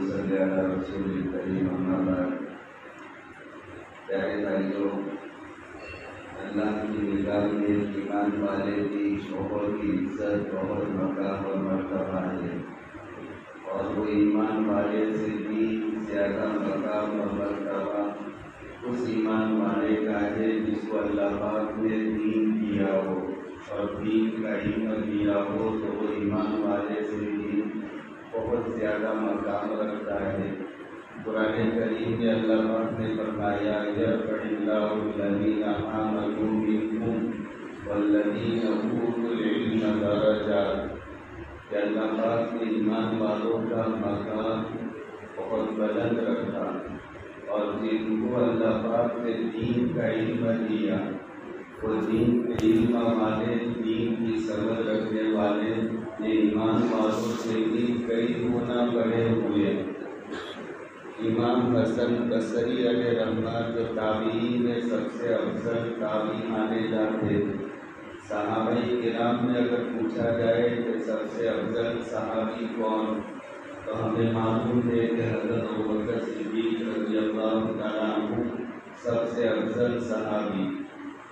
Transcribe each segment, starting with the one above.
صلی علی رسول الکریم اما بعد۔ پیارے بھائیوں، اللہ کی نگاہ میں ایمان والے کی بہت ہی عزت، بہت مقام اور مرتبہ ہے، اور وہ ایمان والے سے بھی زیادہ مقام اور مرتبہ اس ایمان والے کا ہے جس کو اللہ پاک نے دین دیا ہو اور دین کا علم دیا ہو، تو وہ ایمان والے سے بھی بہت زیادہ مقام رکھتا ہے۔ قرآن کریم میں اللہ پاک نے فرمایا یرفع اللہ الذین آمنوا منکم والذین اوتوا العلم درجات، کہ اللہ پاک نے ایمان والوں کا مقام بہت بلند رکھا، اور جن کو اللہ پاک نے دین کا علم دیا، وہ دین کے علم والے، دین کی سمجھ رکھنے والے، یہ ایمان والوں سے بھی کئی گنا بڑے ہوئے۔ امام حسن بصری علیہ رحمت جو تابعین میں سب سے افضل تابعی مانے جاتے، صحابہ کرام میں اگر پوچھا جائے کہ سب سے افضل صحابی کون، تو ہمیں معلوم ہے کہ حضرت ابوبکر صدیق رضی اللہ تعالیٰ عنہ سب سے افضل صحابی،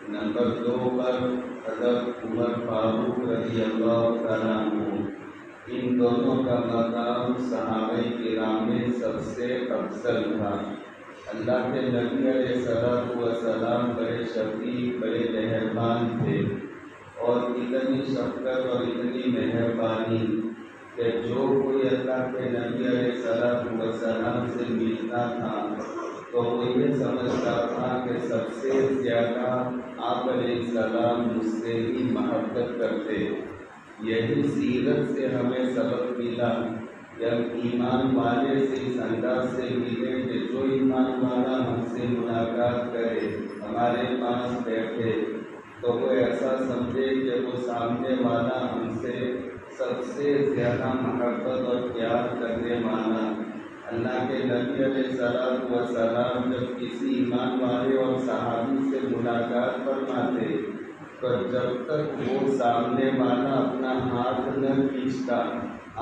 نمبر 2 پر حضرت عمر فاروق رضی اللہ تعالیٰ عنہ۔ ان دونوں کا مقام صحابہ کرام میں سب سے افضل تھا۔ اللہ کے نبی علیہ الصلوۃ والسلام بڑے شفیق، بڑے مہربان تھے، اور اتنی شفقت اور اتنی مہربانی کہ جو کوئی اللہ کے نبی علیہ الصلوۃ والسلام سے ملتا تھا تو وہ یہ سمجھتا تھا کہ سب سے زیادہ آپ علیہ السلام مجھ سے ہی محبت کرتے۔ یہی سیرت سے ہمیں سبق ملا کہ ہم ایمان والے سے اس انداز سے ملے کہ جو ایمان والا ہم سے ملاقات کرے، ہمارے پاس بیٹھے، تو وہ ایسا سمجھے کہ وہ سامنے والا ہم سے سب سے زیادہ محبت اور پیار کرنے والا۔ اللہ کے نبی علیہ الصلوۃ والسلام جب کسی ایمان والے اور صحابی سے ملاقات فرماتے تو جب تک وہ سامنے والا اپنا ہاتھ نہ کھینچتا،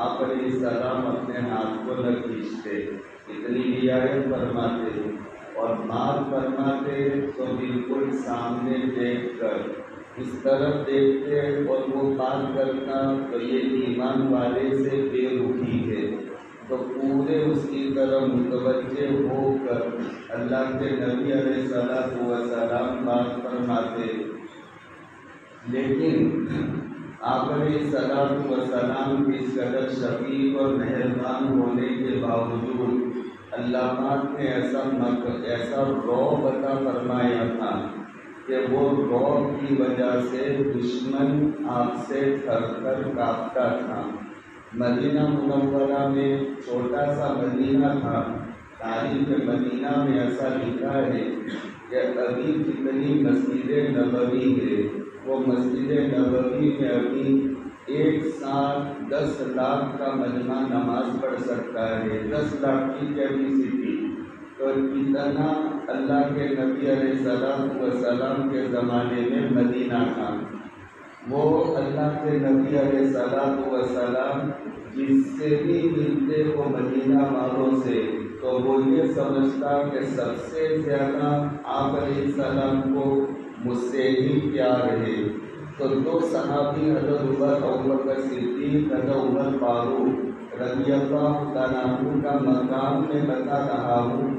آپ علیہ السلام اپنے ہاتھ کو نہ کھینچتے، اتنی رعایت فرماتے، اور بات فرماتے تو بالکل سامنے دیکھ کر اس طرف دیکھتے، اور وہ بات کرتا تو یہ ایمان والے سے بے رخی ہے، تو پورے اس کی طرف متوجہ ہو کر اللہ کے نبی علیہ الصلوۃ والسلام بات فرماتے۔ لیکن آپ علیہ الصلوۃ والسلام کی اس قدر شفیق اور مہربان ہونے کے باوجود اللہ پاک نے ایسا رعب عطا فرمایا تھا کہ وہ رعب کی وجہ سے دشمن آپ سے تھر تھر کانپتا تھا۔ مدینہ منورہ میں چھوٹا سا مدینہ تھا، تاریخ مدینہ میں ایسا لکھا ہے کہ ابھی جتنی مسجد نبوی ہے، وہ مسجد نبوی میں ابھی ایک ساتھ 10 لاکھ کا مجمع نماز پڑھ سکتا ہے، 10 لاکھ کی کیپیسٹی۔ تو اتنا اللہ کے نبی علیہ الصلوۃ والسلام کے زمانے میں مدینہ تھا۔ وہ اللہ کے نبی علیہ الصلوۃ والسلام جس سے بھی ملتے وہ مدینہ والوں سے، تو وہ یہ سمجھتا کہ سب سے زیادہ آپ علیہ السلام کو مجھ سے ہی پیار ہے۔ تو 2 صحابی حضرت ابوبکر صدیق، حضرت عمر فاروق رضی اللہ تعالیٰ عنہ کا مقام میں بتا رہا ہوں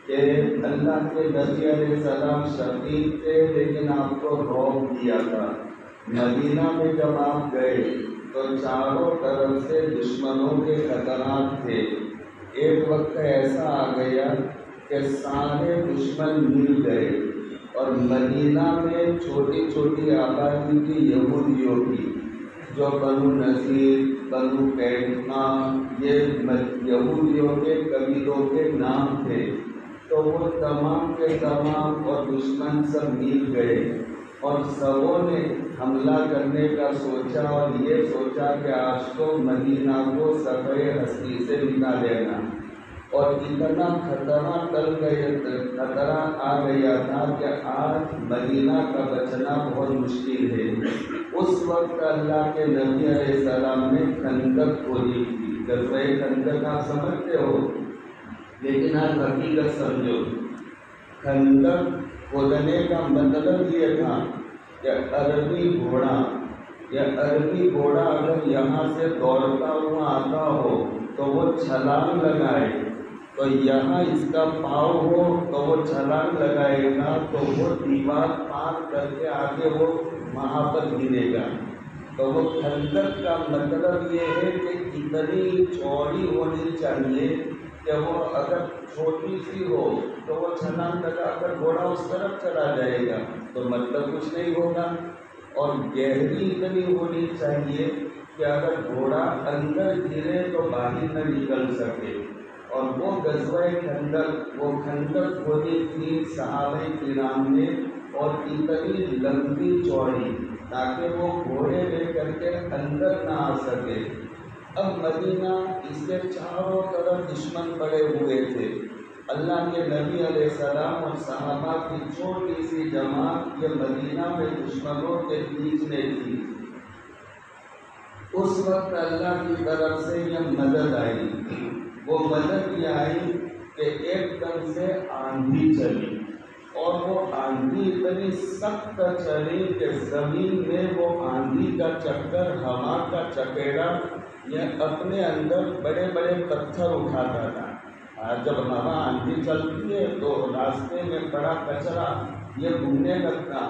کہ اللہ کے نبی علیہ السلام شفیق تھے، لیکن آپ کو رعب دیا تھا۔ مدینہ میں جب آپ گئے تو چاروں طرف سے دشمنوں کے خطرات تھے۔ ایک وقت ایسا آ گیا کہ سارے دشمن مل گئے، اور مدینہ میں چھوٹی چھوٹی آبادی کی یہودیوں کی، جو بنو نذیر، بنو قینقاع، یہ یہودیوں کے قبیلوں کے نام تھے، تو وہ تمام کے تمام اور دشمن سب مل گئے، اور سبوں نے حملہ کرنے کا سوچا، اور یہ سوچا کہ آج تو مدینہ کو صفحۂ ہستی سے مٹا دینا، اور اتنا خطرہ آ گیا تھا کہ آج مدینہ کا بچنا بہت مشکل ہے۔ اس وقت اللہ کے نبی علیہ السلام نے خندق کھودی تھی، غزوہ خندق آپ سمجھتے ہو، لیکن آپ حقیقت سمجھو۔ خندق کھودنے کا مطلب یہ تھا کہ عربی گھوڑا اگر یہاں سے دوڑتا ہوا آتا ہو تو وہ چھلانگ لگائے، تو یہاں اس کا پاؤں ہو تو وہ چھلانگ لگائے گا تو وہ دیوار پار کر کے آگے وہ وہاں پر گرے گا۔ تو وہ خندق کا مطلب یہ ہے کہ اتنی چوڑی ہونی چاہیے کہ وہ اگر چھوٹی سی ہو تو وہ چھلانگ لگا کر گھوڑا اس طرف چلا جائے گا تو مطلب کچھ نہیں ہوگا، اور گہری اتنی ہونی چاہیے کہ اگر گھوڑا اندر گرے تو باہر نہ نکل سکے۔ اور وہ غزوہ خندق، وہ خندق کھودی تھی صحابہ کرام نے، اور اتنی لمبی چوڑی تاکہ وہ گھوڑے لے کر کے اندر نہ آ سکے۔ اب مدینہ اس کے چاروں طرف دشمن پڑے ہوئے تھے۔ اللہ کے نبی علیہ السلام اور صحابہ کی چھوٹی سی جماعت یہ مدینہ میں دشمنوں کے بیچ میں تھی۔ اس وقت اللہ کی طرف سے یہ مدد آئی، وہ مدد یہ آئی کہ ایک دم سے آندھی چلی، اور وہ آندھی اتنی سخت چلی کہ زمین میں وہ آندھی کا چکر، ہوا کا چکیرا یہ اپنے اندر بڑے بڑے پتھر اٹھاتا تھا۔ جب ہوا آندھی چلتی ہے تو راستے میں بڑا کچرا یہ گھومنے لگتا،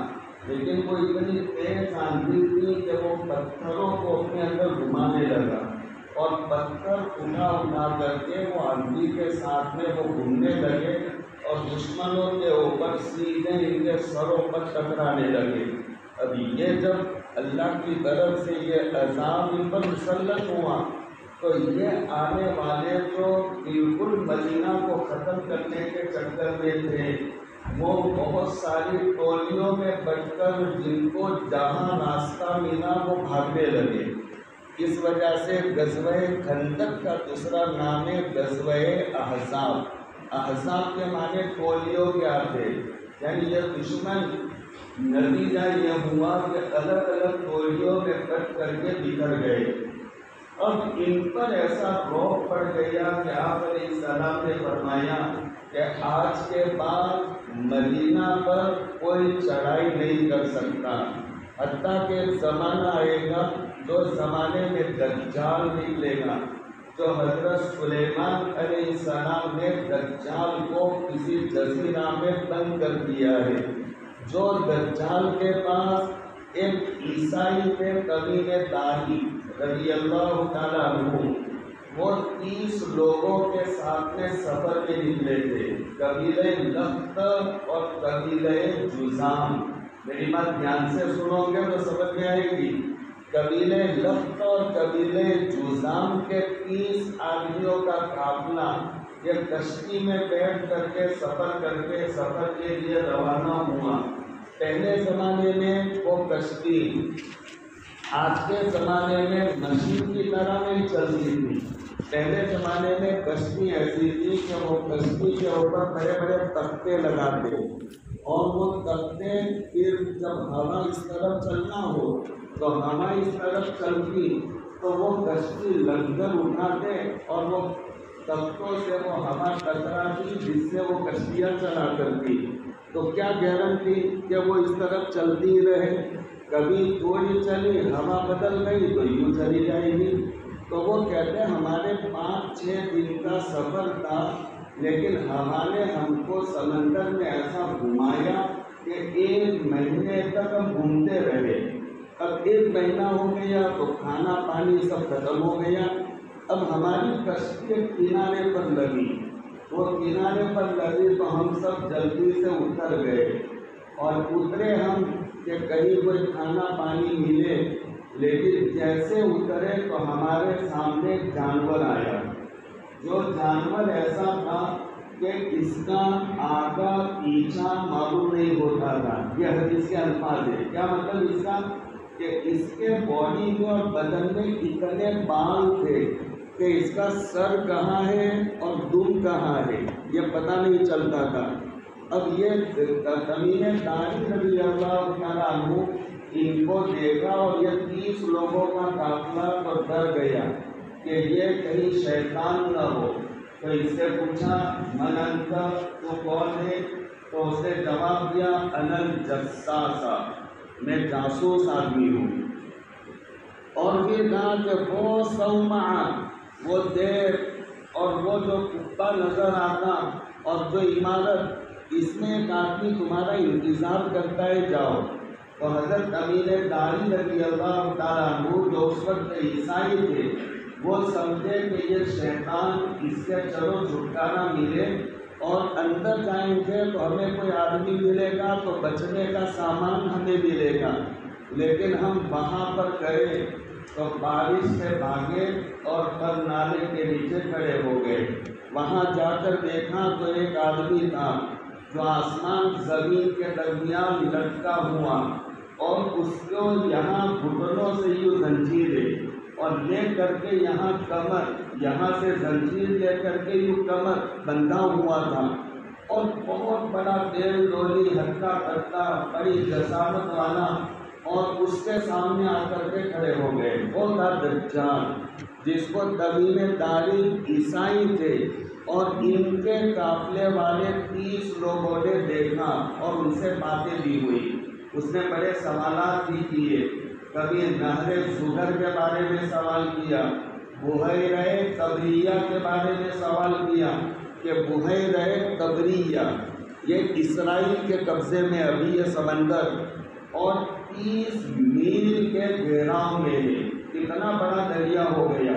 لیکن وہ اتنی تیز آندھی تھی کہ وہ پتھروں کو اپنے اندر گھمانے لگا، اور پتھر اٹھا کر کے وہ آندھی کے ساتھ میں وہ گھومنے لگے اور دشمنوں کے اوپر سیدھے ان کے سروں پر ٹکرانے لگے۔ اب یہ جب اللہ کی طرف سے یہ عذاب ان پر مسلط ہوا تو یہ آنے والے جو بالکل مدینہ کو ختم کرنے کے چکر میں تھے، وہ بہت ساری ٹولیوں میں بٹ کر جن کو جہاں راستہ ملا وہ بھاگنے لگے۔ اس وجہ سے غزوہ خندق کا دوسرا نام ہے غزوہ احزاب۔ احزاب کے معنی ٹولیوں کیا تھے، یعنی یہ دشمن نتیجہ یہ ہوا کہ الگ الگ ٹولیوں میں بٹ کر کے بکھر گئے۔ اب ان پر ایسا روک پڑ گیا کہ آپ علیہ السلام نے فرمایا کہ آج کے بعد مدینہ پر کوئی چڑھائی نہیں کر سکتا، حتیٰ کہ زمانہ آئے گا جو زمانے میں دجال نکلے گا، جو حضرت سلیمان علیہ السلام نے دجال کو کسی جزیرہ میں بند کر دیا ہے۔ جو دجال کے پاس ایک عیسائی تھے قبیلہ داہی رضی اللہ تعالیٰ عنہ، وہ 30 لوگوں کے ساتھ میں سفر میں نکلے تھے، قبیلہ لخت اور قبیلہ جذام۔ میری بات دھیان سے سنو گے تو سمجھ میں آئے گی۔ قبیلہ لخت اور قبیلہ جذام کے 30 آدمیوں کا قافلہ یہ کشتی میں بیٹھ کر کے سفر کے لیے روانہ ہوا۔ پہلے زمانے میں وہ کشتی آج کے زمانے میں مشین کی طرح نہیں چلتی تھی۔ پہلے زمانے میں کشتی ایسی تھی کہ وہ کشتی کے اوپر بڑے بڑے تختے لگاتے، اور وہ تختے پھر جب ہوا اس طرف چلنا ہو تو ہوا اس طرف چلتی تو وہ کشتی لنگر اٹھاتے اور وہ تختوں سے وہ ہوا ٹکراتی جس سے وہ کشتیاں چلا کرتی۔ تو کیا گارنٹی کہ وہ اس طرف چلتی رہے، کبھی تھوڑی چلی ہوا بدل گئی تو یوں چلی جائے گی۔ تو وہ کہتے ہیں ہمارے 5-6 دن کا سفر تھا، لیکن ہوا نے ہم کو سمندر میں ایسا گھمایا کہ 1 مہینے تک ہم گھومتے رہے۔ اب 1 مہینہ ہو گیا تو کھانا پانی سب ختم ہو گیا۔ اب ہماری کشتی کنارے پر لگی، وہ کنارے پر لگی تو ہم سب جلدی سے اتر گئے، اور اترے ہم کہ کہیں کوئی کھانا پانی ملے، لیکن جیسے اترے تو ہمارے سامنے ایک جانور آیا، جو جانور ایسا تھا کہ اس کا آگا پیچھا معلوم نہیں ہوتا تھا۔ یہ حدیث کے الفاظ ہے۔ کیا مطلب اس کا کہ اس کے باڈی میں اور بدن میں اتنے بال تھے کہ اس کا سر کہاں ہے اور دم کہاں ہے یہ پتہ نہیں چلتا تھا۔ اب یہ قبیلہ داہی رضی اللہ تعالیٰ عنہ ان کو دیکھا اور یہ 30 لوگوں کا قافلہ تو ڈر گیا کہ یہ کہیں شیطان نہ ہو، تو اس سے پوچھا من انت، تو کون ہے؟ تو اس نے جواب دیا انا الجساسا، میں جاسوس آدمی ہوں۔ اور پھر کہا کہ وہ صومعہ، وہ دیر اور وہ جو قبہ نظر آتا اور جو عمارت، اس میں ایک آدمی تمہارا انتظار کرتا ہے، جاؤ۔ تو حضرت امیر داری رضی اللہ تعالیٰ عنہ جو اس وقت عیسائی تھے، وہ سمجھے کہ یہ شیطان، اس سے چلو چھٹکارا ملے، اور اندر جائیں گے تو ہمیں کوئی آدمی ملے گا تو بچنے کا سامان ہمیں ملے گا، لیکن ہم وہاں پر گئے تو بارش سے بھاگے اور پر نالے کے نیچے کھڑے ہو گئے۔ وہاں جا کر دیکھا تو ایک آدمی تھا جو آسمان زمین کے درمیان لٹکا ہوا، اور اس کو یہاں گھٹنوں سے یوں زنجیریں اور لے کر کے یہاں کمر، یہاں سے زنجیر لے کر کے یوں کمر بندھا ہوا تھا، اور بہت بڑا تیل ڈولی ہلکا کرتا بڑی جسامت والا، اور اس کے سامنے آ کر کے کھڑے ہو گئے۔ وہ تھا دجال، جس کو تمیم داری عیسائی تھے، اور ان کے قافلے والے 30 لوگوں نے دیکھا اور ان سے باتیں بھی ہوئی۔ اس نے بڑے سوالات بھی کیے، کبھی نہر زہر کے بارے میں سوال کیا، بحیرہ طبریہ کے بارے میں سوال کیا کہ بحیرہ طبریہ یہ اسرائیل کے قبضے میں ابھی یہ سمندر، اور 30 میل کے گھیراؤ میں ہے، کتنا بڑا دریا ہو گیا۔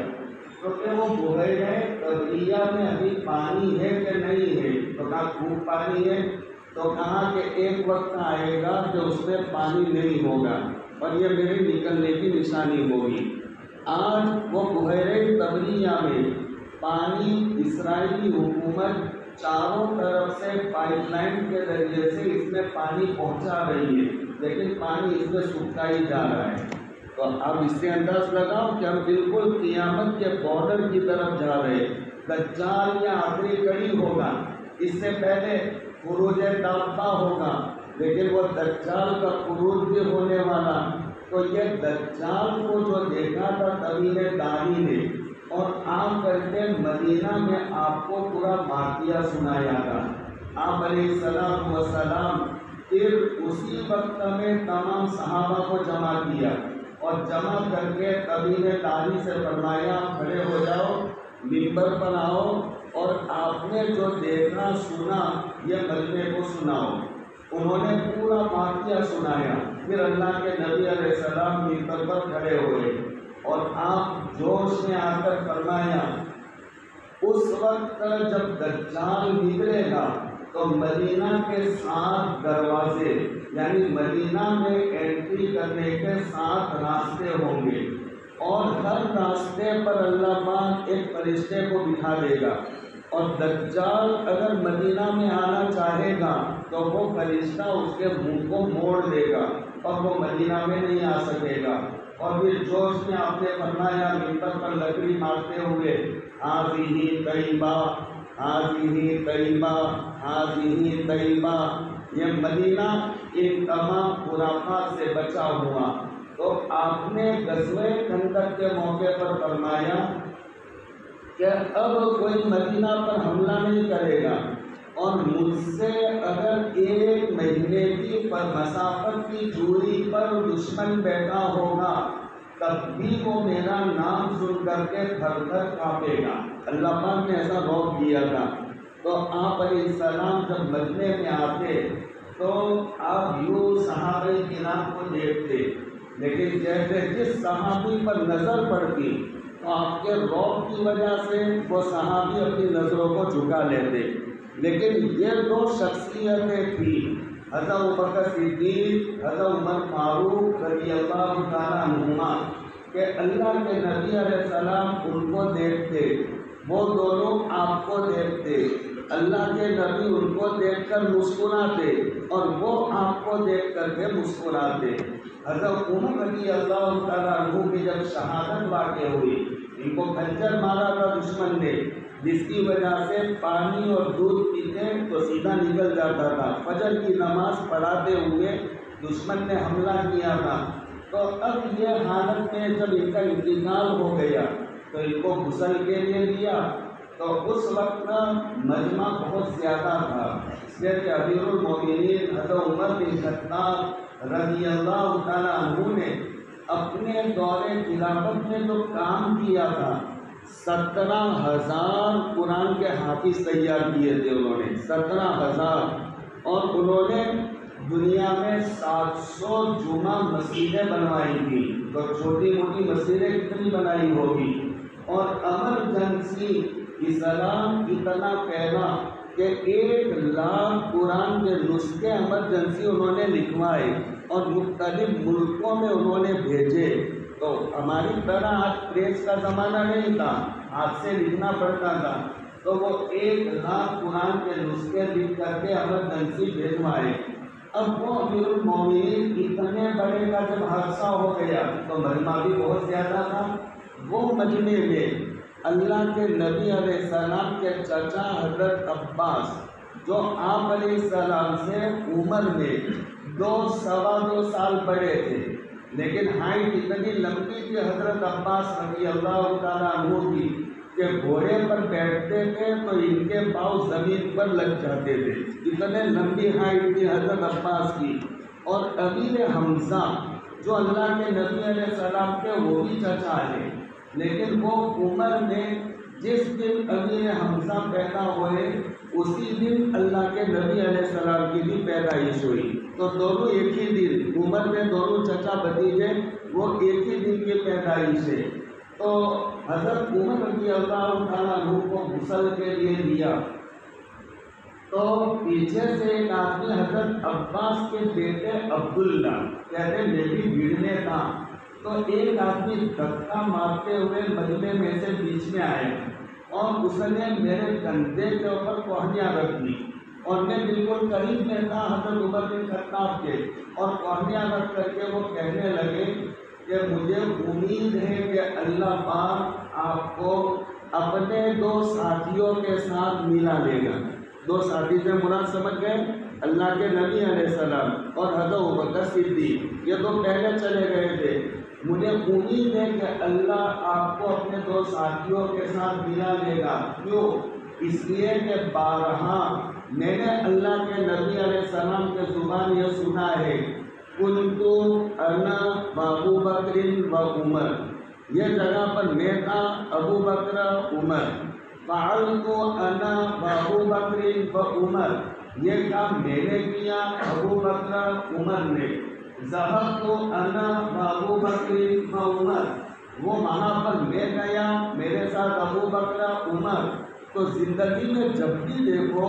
تو کہ وہ بحیرہ طبریہ میں ابھی پانی ہے کہ نہیں ہے؟ تو کہا خوب پانی ہے۔ تو کہا کہ ایک وقت آئے گا کہ اس میں پانی نہیں ہوگا اور یہ میرے نکلنے کی نشانی ہوگی۔ آج وہ بحیرہ طبریہ میں پانی اسرائیلی حکومت چاروں طرف سے پائپ لائن کے ذریعے سے اس میں پانی پہنچا رہی ہے، لیکن پانی اس میں سوکھتا ہی جا رہا ہے۔ تو اب اس سے انداز لگاؤ کہ ہم بالکل قیامت کے بارڈر کی طرف جا رہے ہیں۔ دجال یا آخری کڑی ہوگا، اس سے پہلے خروج دابہ ہوگا، لیکن وہ دجال کا خروج بھی ہونے والا۔ تو یہ دجال کو جو دیکھا تھا طویل داری نے، اور آپ کر کے مدینہ میں آپ کو پورا واقعہ سنایا تھا۔ آپ علیہ السلام وسلام پھر اسی وقت میں تمام صحابہ کو جمع کیا، اور جمع کر کے طویل داری سے فرمایا کھڑے ہو جاؤ، ممبر پر آؤ، اور آپ نے جو دیکھا سنا یہ مجمع کو سناؤ۔ انہوں نے پورا واقعہ سنایا۔ پھر اللہ کے نبی علیہ السلام ممبر پر کھڑے ہوئے، اور آپ جوش میں آ کر فرمایا اس وقت جب دجال نکلے گا تو مدینہ کے 7 دروازے، یعنی مدینہ میں انٹری کرنے کے 7 راستے ہوں گے، اور ہر راستے پر اللہ پاک ایک فرشتے کو بٹھا دے گا، اور دجال اگر مدینہ میں آنا چاہے گا تو وہ فرشتہ اس کے منہ کو موڑ دے گا اور وہ مدینہ میں نہیں آ سکے گا۔ اور پھر جوش میں آپ نے فرمایا ممبر پر لکڑی مارتے ہوئے، ہاذہ طیبہ، ہاذہ طیبہ، ہاذہ طیبہ، یہ مدینہ ان تمام خرافات سے بچا ہوا۔ تو آپ نے غزوہ خندق کے موقع پر فرمایا کہ اب کوئی مدینہ پر حملہ نہیں کرے گا، اور مجھ سے اگر 1 مہینے کی مسافت کی دوری پر دشمن بیٹھا ہوگا تب بھی وہ میرا نام سن کر کے تھر تھر کانپے گا۔ اللہ پاک نے ایسا روک دیا تھا۔ تو آپ علیہ السلام جب مدینے میں آتے تو آپ یوں صحابہ کرام کو دیکھتے، لیکن جیسے جس صحابی پر نظر پڑتی تو آپ کے رعب کی وجہ سے وہ صحابی اپنی نظروں کو جھکا لیتے۔ لیکن یہ 2 شخصیتیں تھیں، حضرت ابوبکر صدیق، حضرت عمر فاروق رضی اللہ تعالیٰ عنہما، کہ اللہ کے نبی علیہ السلام ان کو دیکھتے، وہ دونوں آپ کو دیکھتے، اللہ کے نبی ان کو دیکھ کر مسکراتے اور وہ آپ کو دیکھ کر کے مسکراتے۔ حضرت عمر رضی اللہ تعالیٰ عنہ کی جب شہادت واقع ہوئی، ان کو خنجر مارا تھا دشمن نے، جس کی وجہ سے پانی اور دودھ پیتے تو سیدھا نکل جاتا تھا۔ فجر کی نماز پڑھاتے ہوئے دشمن نے حملہ کیا تھا۔ تو اب یہ حالت میں جب ان کا انتقال ہو گیا تو ان کو غسل کے لیے دیا۔ تو اس وقت مجمع بہت زیادہ تھا، اس لیے کہ امیر المومنین حضرت عمر بن خطاب رضی اللہ تعالیٰ عنہ نے اپنے دور خلافت میں جو کام کیا تھا، 17,000 قرآن کے حافظ تیار کیے تھے انہوں نے، 17,000، اور انہوں نے دنیا میں 700 جمعہ مسجدیں بنوائی تھی۔ تو چھوٹی موٹی مسجدیں کتنی بنائی ہوگی، اور ایمرجنسی اسلام اتنا پھیلا کہ 1,00,000 قرآن کے نسخے ایمرجنسی انہوں نے لکھوائے اور مختلف ملکوں میں انہوں نے بھیجے۔ تو ہماری طرح آج پریس کا زمانہ نہیں تھا، ہاتھ سے لکھنا پڑتا تھا، تو وہ 1,00,000 قرآن کے نسخے لکھ کر کے ایمرجنسی بھیجوائے۔ اب وہ امیر المومنین اتنے بڑے کا جب حادثہ ہو گیا تو مجمع بھی بہت زیادہ تھا۔ وہ مجمع میں اللہ کے نبی علیہ السلام کے چچا حضرت عباس، جو آپ علیہ السلام سے عمر میں 2 سال بڑے تھے، لیکن ہائٹ اتنی لمبی تھی حضرت عباس رضی اللہ تعالیٰ عنہ کی کہ گھوڑے پر بیٹھتے تھے تو ان کے پاؤں زمین پر لگ جاتے تھے، اتنے لمبی ہائٹ تھی حضرت عباس کی۔ اور امیر حمزہ جو اللہ کے نبی علیہ السلام کے وہ بھی چچا ہیں، لیکن وہ عمر میں جس دن امیر حمزہ پیدا ہوئے اسی دن اللہ کے نبی علیہ السلام کی بھی پیدائش ہوئی۔ تو دونوں ایک ہی دن، عمر میں دونوں چچا بھتیجے وہ ایک ہی دن کی پیدائش ہے۔ تو حضرت عمر رضی اللہ تعالیٰ عنہ کو غسل کے لیے دیا، تو پیچھے سے ایک آدمی حضرت عباس کے بیٹے عبداللہ کہتے میں بھی بھیڑ میں تھا، تو ایک آدمی دھکا مارتے ہوئے مجمع میں سے بیچ میں آئے اور اس نے میرے کندھے کے اوپر کوہنیاں رکھ دی، اور میں بالکل قریب میں تھا حضرت عمر بن خطاب کے، اور کوہنیاں رکھ کر کے وہ کہنے لگے کہ مجھے امید ہے کہ اللہ پاک آپ کو اپنے 2 ساتھیوں کے ساتھ ملا لے گا۔ 2 ساتھی سے مراد سمجھ گئے؟ اللہ کے نبی علیہ السلام اور حضرت ابوبکر صدیق، یہ تو پہلے چلے گئے تھے۔ مجھے امید ہے کہ اللہ آپ کو اپنے 2 ساتھیوں کے ساتھ ملا لے گا۔ کیوں؟ اس لیے کہ بارہا میں نے اللہ کے نبی علیہ السلام کے زبان یہ سنا ہے، کنتو انا ابو بکر و عمر، یہ جگہ پر میں تھا، ابو بکر عمر، فعلت انا ابو بکر و عمر، یہ کام میں نے کیا ابو بکر عمر نے، ذهبت انا ابو بکر و عمر، وہ وہاں پر میں گیا میرے ساتھ ابو بکر عمر۔ تو زندگی میں جب بھی دیکھو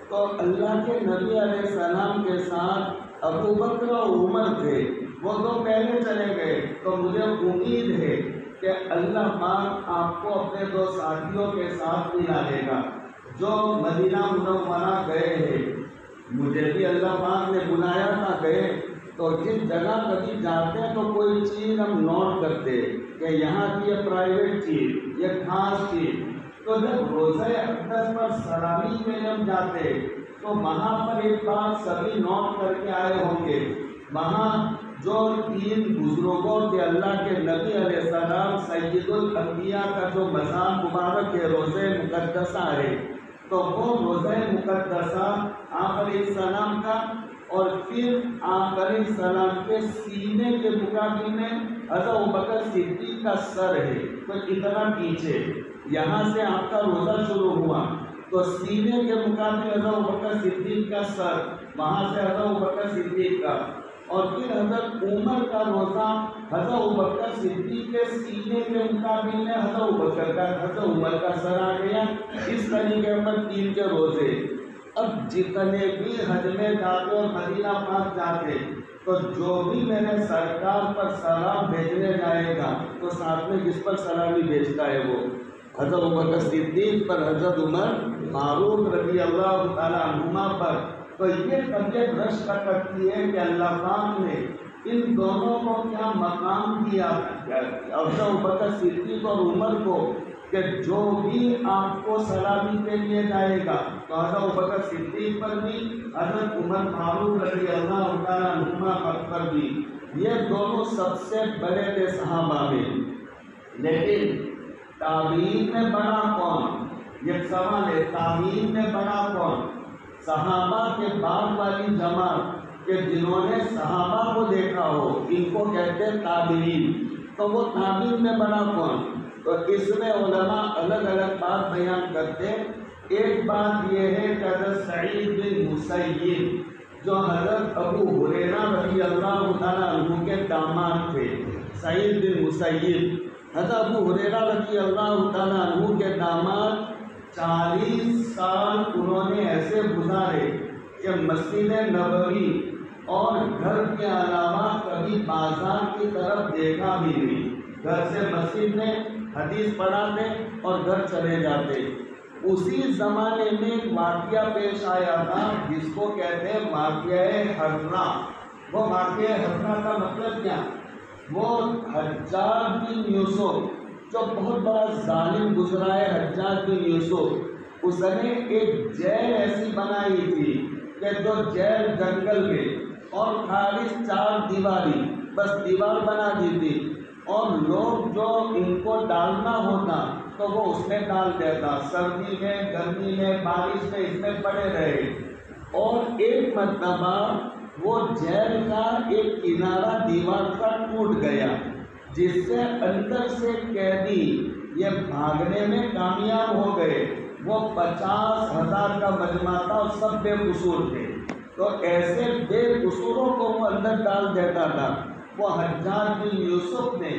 تو اللہ کے نبی علیہ السلام کے ساتھ ابو بکر و عمر تھے، وہ تو پہلے چلے گئے۔ تو مجھے امید ہے کہ اللہ پاک آپ کو اپنے 2 ساتھیوں کے ساتھ ملا لے گا جو مدینہ منورہ گئے ہیں۔ مجھے بھی اللہ پاک نے بلایا تھا، گئے تو جس جگہ کبھی جاتے ہیں تو کوئی چیز ہم نوٹ کرتے کہ یہاں کی یہ پرائیویٹ چیز، یہ خاص چیز۔ تو جب روزہ اقدس پر سلامی کے لیے ہم جاتے تو وہاں پر ایک بات سبھی نوٹ کر کے آئے ہوں گے، وہاں جو 3 بزرگوں کے اللہ کے نبی علیہ السلام سید الانبیاء کا جو مزار مبارک ہے، روزہ مقدسہ ہے، تو وہ روزہ مقدسہ آپ علیہ السلام کا، اور پھر آپ علیہ السلام کے سینے کے مقابل میں حضرت ابوبکر صدیق کا سر ہے، تو اتنا پیچھے یہاں سے آپ کا روزہ شروع ہوا تو سینے کے مقابل حضرت ابوبکر صدیق کا سر، وہاں سے حضرت ابوبکر صدیق کا، اور پھر حضرت عمر کا روزہ حضرت ابوبکر صدیق کے سینے کے مقابل میں حضرت ابوبکر کا، حضرت عمر کا سر آ گیا۔ اس طریقے پر 3 کے روزے۔ اب جتنے بھی حج میں جاتے اور مدینہ پاک جاتے تو جو بھی میرے سرکار پر سلام بھیجنے جائے گا تو ساتھ میں کس پر سلامی بھیجتا ہے؟ وہ حضرت ابوبکر صدیق پر، حضرت عمر فاروق رضی اللہ تعالیٰ عنہما پر۔ تو یہ طبیعت رشک کرتی ہے کہ اللہ پاک نے ان دونوں کو کیا مقام دیا، حضرت ابوبکر صدیق اور عمر کو، کہ جو بھی آپ کو سلامی کے لیے جائے گا تو حضرت ابوبکر صدیق پر بھی، حضرت عمر فاروق رضی اللہ تعالیٰ عنہما پر بھی، یہ دونوں سب سے بڑے تھے صحابہ میں۔ لیکن تابعین میں بڑا کون؟ یہ سوال ہے، تابعین میں بڑا کون؟ صحابہ کے بعد والی جماعت کہ جنہوں نے صحابہ کو دیکھا ہو، ان کو کہتے ہیں تابعین۔ تو وہ تابعین میں بڑا کون؟ تو اس میں علماء الگ الگ بات بیان کرتے ہیں۔ ایک بات یہ ہے کہ حضرت سعید بن مسیب جو حضرت ابو ہریرہ رضی اللہ تعالیٰ عنہ کے داماد تھے، سعید بن مسیب حضرت ابو ہریرہ رضی اللہ تعالیٰ عنہ کے داماد، 40 سال انہوں نے ایسے گزارے کہ مسجد نبوی اور گھر کے علاوہ کبھی بازار کی طرف دیکھا بھی نہیں۔ گھر سے مسجد میں حدیث پڑھاتے اور گھر چلے جاتے۔ اسی زمانے میں ایک واقعہ پیش آیا تھا جس کو کہتے ہیں واقعہ حرہ۔ وہ واقعہ حرہ کا مطلب کیا؟ وہ حجاج بن یوسف جو بہت بڑا ظالم گزرا ہے، حجاج بن یوسف، اس نے ایک جیل ایسی بنائی تھی کہ جو جیل جنگل میں اور خالص 4 دیواری، بس دیوار بنا دی تھی، اور لوگ جو ان کو ڈالنا ہوتا تو وہ اس میں ڈال دیتا، سردی میں، گرمی میں، بارش میں، اس میں پڑے رہے۔ اور ایک مرتبہ وہ جیل کا ایک کنارہ دیوار کا ٹوٹ گیا، جس سے اندر سے قیدی یہ بھاگنے میں کامیاب ہو گئے۔ وہ 50,000 کا مجمع تھا اور سب بے قصور تھے، تو ایسے بے قصوروں کو وہ اندر ڈال دیتا تھا۔ وہ حجاج بن یوسف نے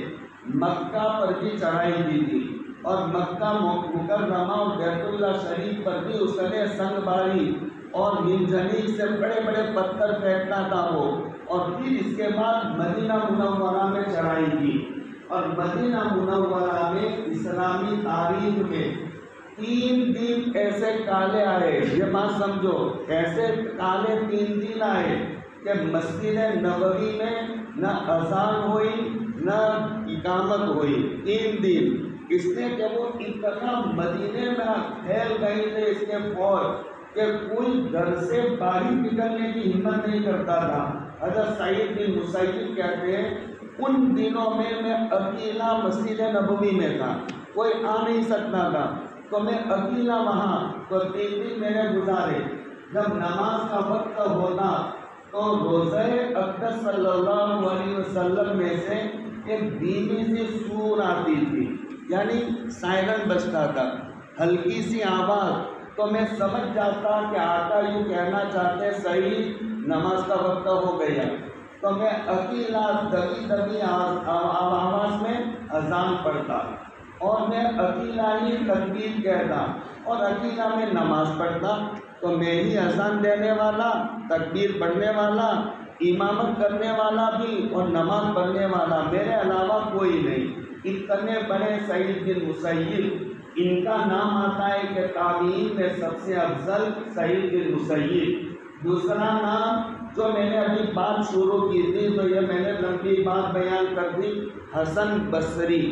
مکہ پر بھی چڑھائی دی تھی، اور مکہ مکرمہ اور بیت اللہ شریف پر بھی اس نے سنگ باری اور منجنیق سے بڑے بڑے پتھر پھینکتا تھا وہ، اور پھر اس کے بعد مدینہ منورہ میں چڑھائی کی۔ اور مدینہ منورہ میں اسلامی تاریخ میں 3 دن ایسے کالے آئے، یہ بات سمجھو، ایسے کالے 3 دن آئے کہ مسجد نبوی میں نہ اذان ہوئی نہ اقامت ہوئی، 3 دن۔ اس نے کہ وہ اتنا مدینے میں پھیل گئی تھے اس کے فوج کہ کوئی گھر سے باہر نکلنے کی ہمت نہیں کرتا تھا۔ حضرت سعید بن مسیب کہتے ہیں ان دنوں میں اکیلا مسجد نبوی میں تھا، کوئی آ نہیں سکتا تھا، تو میں اکیلا وہاں، تو 3 دن میں نے گزارے۔ جب نماز کا وقت ہوتا تو روزہ اقدس صلی اللہ علیہ وسلم میں سے ایک دھیمی سی سور آتی تھی، یعنی سائرن بجتا تھا، ہلکی سی آواز، تو میں سمجھ جاتا کہ آقا یوں کہنا چاہتے صحیح نماز کا وقت ہو گیا، تو میں اکیلا دبی دبی آواز میں اذان پڑھتا، اور میں اکیلا ہی تکبیر کہتا، اور اکیلا میں نماز پڑھتا۔ تو میں ہی اذان دینے والا، تکبیر پڑھنے والا، امامت کرنے والا بھی اور نماز پڑھنے والا، میرے علاوہ کوئی نہیں۔ اتنے بڑے سعید بن مسیب، ان کا نام آتا ہے کہ تابعین میں سب سے افضل سعید بن مسیب۔ دوسرا نام جو میں نے ابھی بات شروع کی تھی، تو یہ میں نے لمبی بات بیان کر دی، حسن بصری۔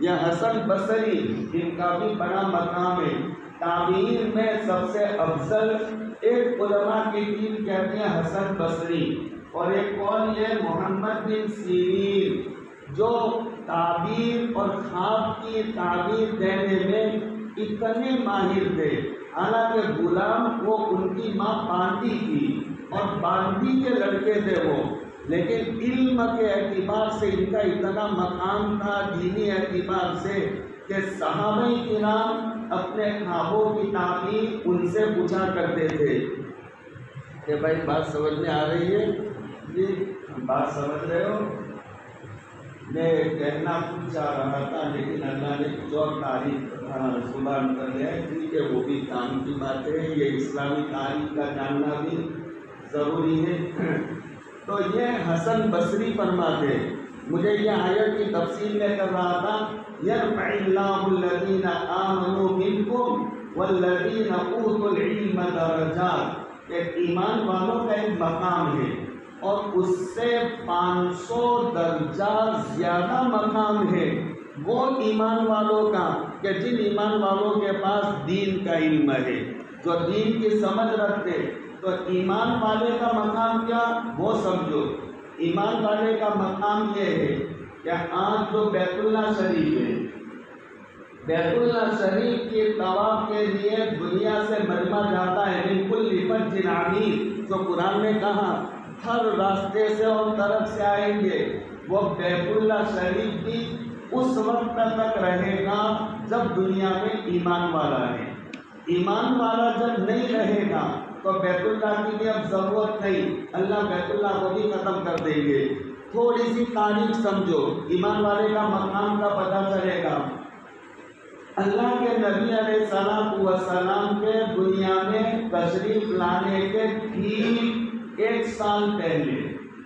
یہ حسن بصری ان کا بھی بڑا مقام ہے، تابعین میں سب سے افضل۔ ایک علماء کی ٹیم کہتے ہیں حسن بصری، اور ایک قول یہ محمد بن سیرین جو تعبیر اور خواب کی تعبیر دینے میں اتنے ماہر تھے، حالانکہ غلام وہ ان کی ماں باندی تھی اور باندی کے لڑکے تھے وہ، لیکن علم کے اعتبار سے ان کا اتنا مقام تھا، دینی اعتبار سے، کہ صحابہ کرام اپنے خوابوں کی تعبیر ان سے پوچھا کرتے تھے کہ بھائی بات سمجھ میں آ رہی ہے؟ جی بات سمجھ رہے ہو؟ میں کہنا کچھ چاہ رہا تھا، لیکن اللہ نے جو تاریخ زبان کر لیا ہے، ٹھیک ہے، وہ بھی کام کی بات ہے، یہ اسلامی تاریخ کا جاننا بھی ضروری ہے۔ تو یہ حسن بصری فرماتے، مجھے یہ آیت کی تفصیل میں کر رہا تھا، یرفع اللہ الذین آمنوا منکم والذین اوتوا العلم درجات، کہ ایمان والوں کا ایک مقام ہے اور اس سے 500 درجہ زیادہ مقام ہے وہ ایمان والوں کا، کہ جن ایمان والوں کے پاس دین کا علم ہے، جو دین کی سمجھ رکھتے۔ تو ایمان والے کا مقام کیا وہ سمجھو، ایمان والے کا مقام یہ ہے کہ آج جو بیت اللہ شریف ہے، بیت اللہ شریف کے طواف کے لیے دنیا سے مجمع جاتا ہے، بالکل فج عمیق، جو قرآن نے کہا ہر راستے سے اور طرف سے آئیں گے۔ وہ بیت اللہ شریف بھی اس وقت تک رہے گا جب دنیا میں ایمان والا ہے۔ ایمان والا جب نہیں رہے گا تو بیت اللہ کی بھی اب ضرورت نہیں، اللہ بیت اللہ کو بھی ختم کر دیں گے۔ تھوڑی سی تاریخ سمجھو، ایمان والے کا مقام کا پتہ چلے گا۔ اللہ کے نبی علیہ السلام کے دنیا میں تشریف لانے کے ٹھیک 1 سال پہلے،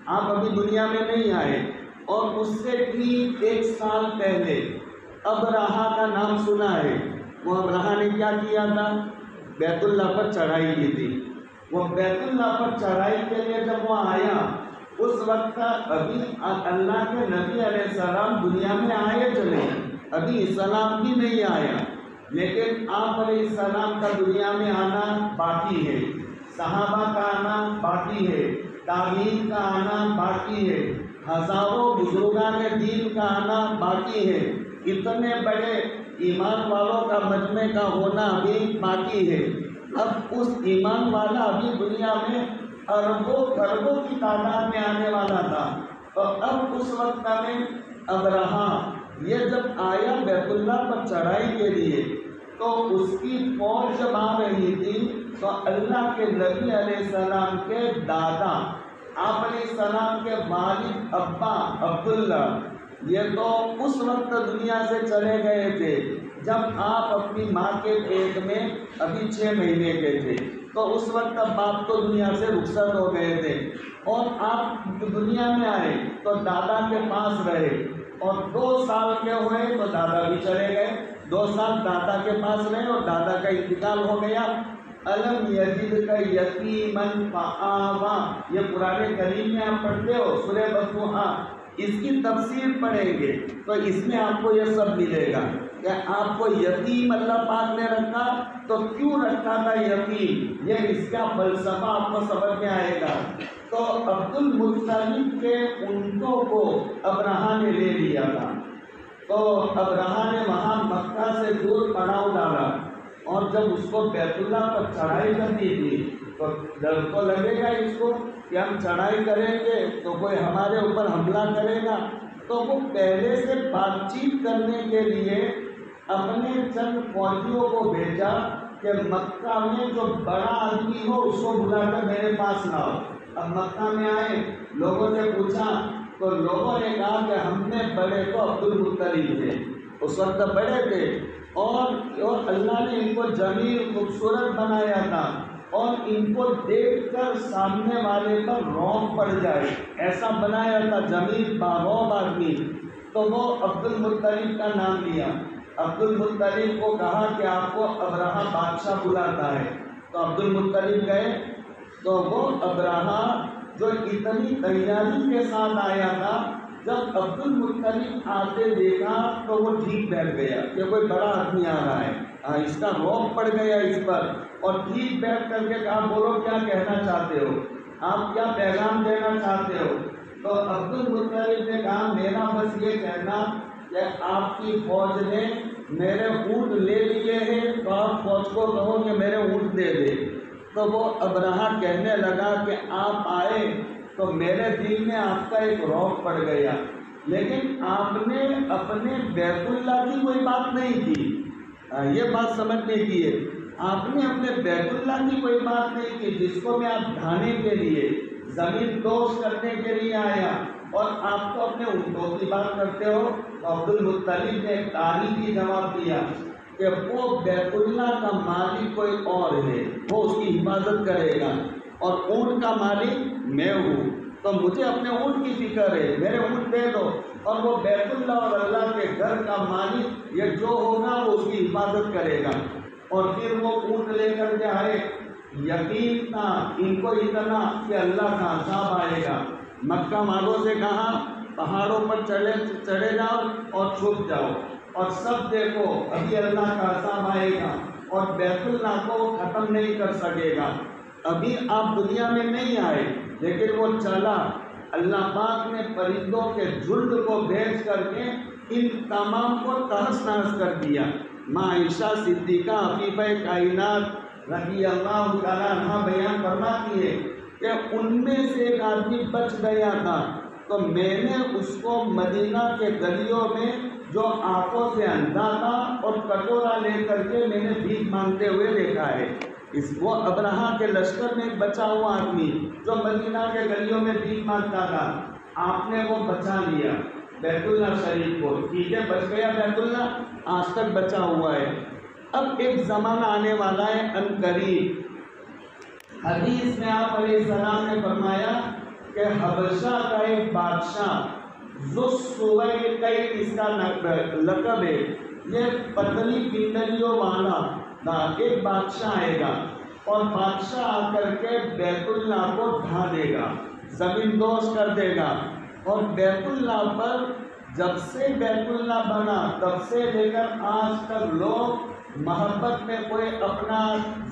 آپ ابھی دنیا میں نہیں آئے، اور اس سے ٹھیک 1 سال پہلے ابرہہ کا نام سنا ہے؟ وہ ابرہہ نے کیا کیا تھا؟ بیت اللہ پر چڑھائی کی تھی۔ وہ بیت اللہ پر چڑھائی کے لیے جب وہ آیا، اس وقت ابھی اللہ کے نبی علیہ السلام دنیا میں آئے چلے، ابھی اسلام بھی نہیں آیا، لیکن آپ علیہ السلام کا دنیا میں آنا باقی ہے، صحابہ کا آنا باقی ہے، تابعین کا آنا باقی ہے، ہزاروں بزرگان دین کا آنا باقی ہے، اتنے بڑے ایمان والوں کا مجمع کا ہونا بھی باقی ہے۔ اب اس ایمان والا ابھی دنیا میں اربوں خربوں کی تعداد میں آنے والا تھا، اور اب اس وقت میں ابرہہ یہ جب آیا بیت اللہ پر چڑھائی کے لیے، تو اس کی فوج جب آ رہی تھی تو اللہ کے نبی علیہ السلام کے دادا، آپ علیہ السلام کے والد ابا عبداللہ، یہ تو اس وقت دنیا سے چلے گئے تھے جب آپ اپنی ماں کے پیٹ میں ابھی 6 مہینے کے تھے، تو اس وقت باپ تو دنیا سے رخصت ہو گئے تھے، اور آپ دنیا میں آئے تو دادا کے پاس رہے، اور 2 سال کے ہوئے تو دادا بھی چلے گئے، 2 سال دادا کے پاس رہے اور دادا کا انتقال ہو گیا۔ الم یجدک یتیما فآویٰ، یہ قرآن کریم میں آپ پڑھتے ہو سورہ بطوحہ، اس کی تفسیر پڑھیں گے تو اس میں آپ کو یہ سب ملے گا کہ آپ کو یتیم اللہ پاک نے رکھا تو کیوں رکھا تھا یتیم، یہ اس کا فلسفہ آپ کو سمجھ میں آئے گا۔ تو عبد المطلب کے اونٹوں کو ابرہہ نے لے لیا تھا، تو ابرہہ نے وہاں مکہ سے دور پڑاؤ ڈالا، اور جب اس کو بیت اللہ پر چڑھائی کرنی تھی تو ڈر تو لگے گا اس کو کہ ہم چڑھائی کریں گے تو کوئی ہمارے اوپر حملہ کرے گا، تو وہ پہلے سے بات چیت کرنے کے لیے اپنے چند فوجیوں کو بھیجا کہ مکہ میں جو بڑا آدمی ہو اس کو بلا کر میرے پاس لاؤ۔ اب مکہ میں آئے، لوگوں سے پوچھا تو لوگوں نے کہا کہ ہم نے بڑے تو عبد المطلب تھے، اس وقت بڑے تھے، اور اللہ نے ان کو جمیل خوبصورت بنایا تھا، اور ان کو دیکھ کر سامنے والے پر رعب پڑ جائے ایسا بنایا تھا، جمیل باروب آدمی۔ تو وہ عبد المطلب کا نام لیا۔ عبد المطلب کو کہا کہ آپ کو ابرہہ بادشاہ بلاتا ہے، تو عبد المطلب گئے، تو وہ ابرہہ جو اتنی تیاری کے ساتھ آیا تھا، جب عبد المطلب آتے دیکھا تو وہ ٹھیک بیٹھ گیا کہ کوئی بڑا آدمی آ رہا ہے، اس کا رعب پڑ گیا اس پر، اور ٹھیک بیٹھ کر کے کہا بولو کیا کہنا چاہتے ہو، آپ کیا پیغام دینا چاہتے ہو؟ تو عبد المطلب نے کہا میرا بس یہ کہنا کہ آپ کی فوج نے میرے اونٹ لے لیے ہیں، تو آپ فوج کو کہو کہ میرے اونٹ دے دے۔ تو وہ ابرہہ کہنے لگا کہ آپ آئے تو میرے دل میں آپ کا ایک رعب پڑ گیا، لیکن آپ نے اپنے بیت اللہ کی کوئی بات نہیں کی، یہ بات سمجھنے کی ہے، آپ نے اپنے بیت اللہ کی کوئی بات نہیں کی جس کو میں آپ ڈھانے کے لیے، زمین دوش کرنے کے لیے آیا، اور آپ تو اپنے اونٹوں کی بات کرتے ہو۔ تو عبد المطلب نے ایک تاریخی جواب دیا کہ وہ بیت اللہ کا مالک کوئی اور ہے، وہ اس کی حفاظت کرے گا، اور اونٹ کا مالک میں ہوں، تو مجھے اپنے اونٹ کی فکر ہے، میرے اونٹ دے دو، اور وہ بیت اللہ اور اللہ کے گھر کا مالک یہ جو ہوگا وہ اس کی حفاظت کرے گا۔ اور پھر وہ اونٹ لے کر کے آئے، یقین تھا ان کو اتنا کہ اللہ کا عذاب آئے گا۔ مکہ والوں سے کہا پہاڑوں پر چڑھے جاؤ اور چھپ جاؤ، اور سب دیکھو ابھی اللہ کا عذاب آئے گا، اور بیت اللہ کو ختم نہیں کر سکے گا۔ ابھی آپ دنیا میں نہیں آئے، لیکن وہ چلا، اللہ پاک نے پرندوں کے جھنڈ کو بھیج کر کے ان تمام کو تہس نہس کر دیا۔ ماں عائشہ صدیقہ عفیفہ کائنات رضی اللہ تعالیٰ عنہ بیان فرماتی ہے کہ ان میں سے ایک آدمی بچ گیا تھا، تو میں نے اس کو مدینہ کے گلیوں میں جو آنکھوں سے اندھا تھا اور کٹورا لے کر کے میں نے بھیک مانگتے ہوئے دیکھا ہے۔ وہ ابرہہ کے لشکر میں ایک بچا ہوا آدمی جو مدینہ کے گلیوں میں بھیک مانگتا تھا، آپ نے وہ بچا لیا بیت اللہ شریف کو، ٹھیک ہے، بچ گیا بیت اللہ، آج تک بچا ہوا ہے۔ اب ایک زمانہ آنے والا ہے عنقریب، حدیث میں آپ علیہ السلام نے فرمایا کہ حبشہ کا ایک بادشاہ ذوالسویقین اس کا لقب ہے، یہ پتلی پنڈلیوں والا ایک بادشاہ آئے گا اور بادشاہ آ کر کے بیت اللہ کو ڈھا دے گا، زمین دوز کر دے گا، اور بیت اللہ پر جب سے بیت اللہ بنا تب سے لے کر آج تک لوگ محبت میں کوئی اپنا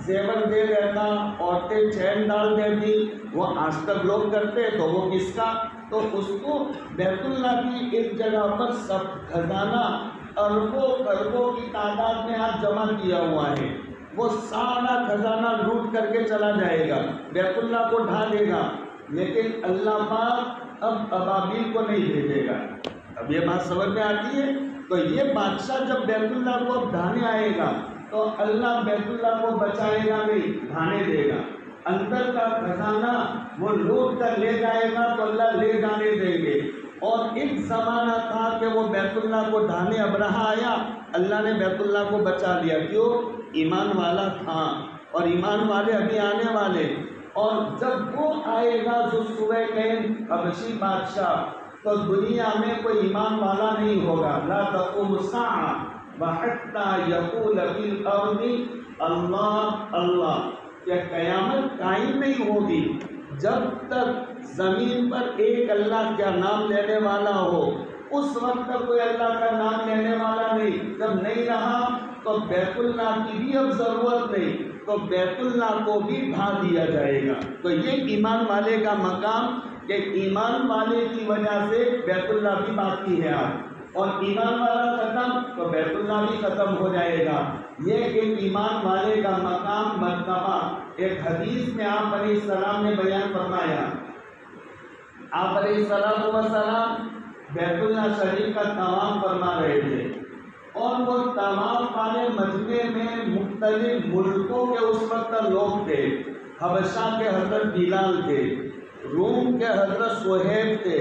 زیور دے دیتا، عورتیں چین ڈال دیتی، وہ آج تک لوگ کرتے، تو وہ کس کا؟ تو اس کو بیت اللہ کی ایک جگہ پر سب خزانہ اربوں کروڑوں کی تعداد میں آج جمع کیا ہوا ہے، وہ سارا خزانہ لوٹ کر کے چلا جائے گا، بیت اللہ کو ڈھا دے گا، لیکن اللہ پاک اب ابابیل کو نہیں بھیجے گا۔ اب یہ بات سمجھ میں آتی ہے؟ تو یہ بادشاہ جب بیت اللہ کو ڈھانے آئے گا تو اللہ بیت اللہ کو بچائے گا نہیں، ڈھانے دے گا، اندر کا خزانہ وہ لوٹ کر لے جائے گا تو اللہ لے جانے دیں گے۔ اور ایک زمانہ تھا کہ وہ بیت اللہ کو ڈھانے ابرہہ آیا، اللہ نے بیت اللہ کو بچا لیا، کیوں؟ ایمان والا تھا، اور ایمان والے ابھی آنے والے، اور جب وہ آئے گا ذوالسویقین حبشی بادشاہ، تو دنیا میں کوئی ایمان والا نہیں ہوگا۔ لا تقوم الساعة وحتى يقول في الأرض اللہ اللہ، کہ قیامت قائم نہیں ہوگی جب تک زمین پر ایک اللہ کا نام لینے والا ہو، اس وقت تک کوئی اللہ کا نام لینے والا نہیں۔ جب نہیں رہا تو بیت اللہ کی بھی اب ضرورت نہیں، تو بیت اللہ کو بھی ڈھا دیا جائے گا۔ تو یہ ایمان والے کا مقام کہ ایمان والے کی وجہ سے بیت اللہ بھی باقی ہے آج، اور ایمان والا ختم تو بیت اللہ بھی ختم ہو جائے گا۔ یہ ایک ایمان والے کا مقام مرتبہ ایک حدیث میں آپ علیہ السلام نے بیان فرمایا۔ آپ علیہ السلام بیت اللہ شریف کا طواف فرما رہے تھے، اور وہ طواف والے مجمع میں مختلف ملکوں کے اس وقت لوگ تھے۔ حبشہ کے حضرت بلال تھے، روم کے حضرت سہیب تھے،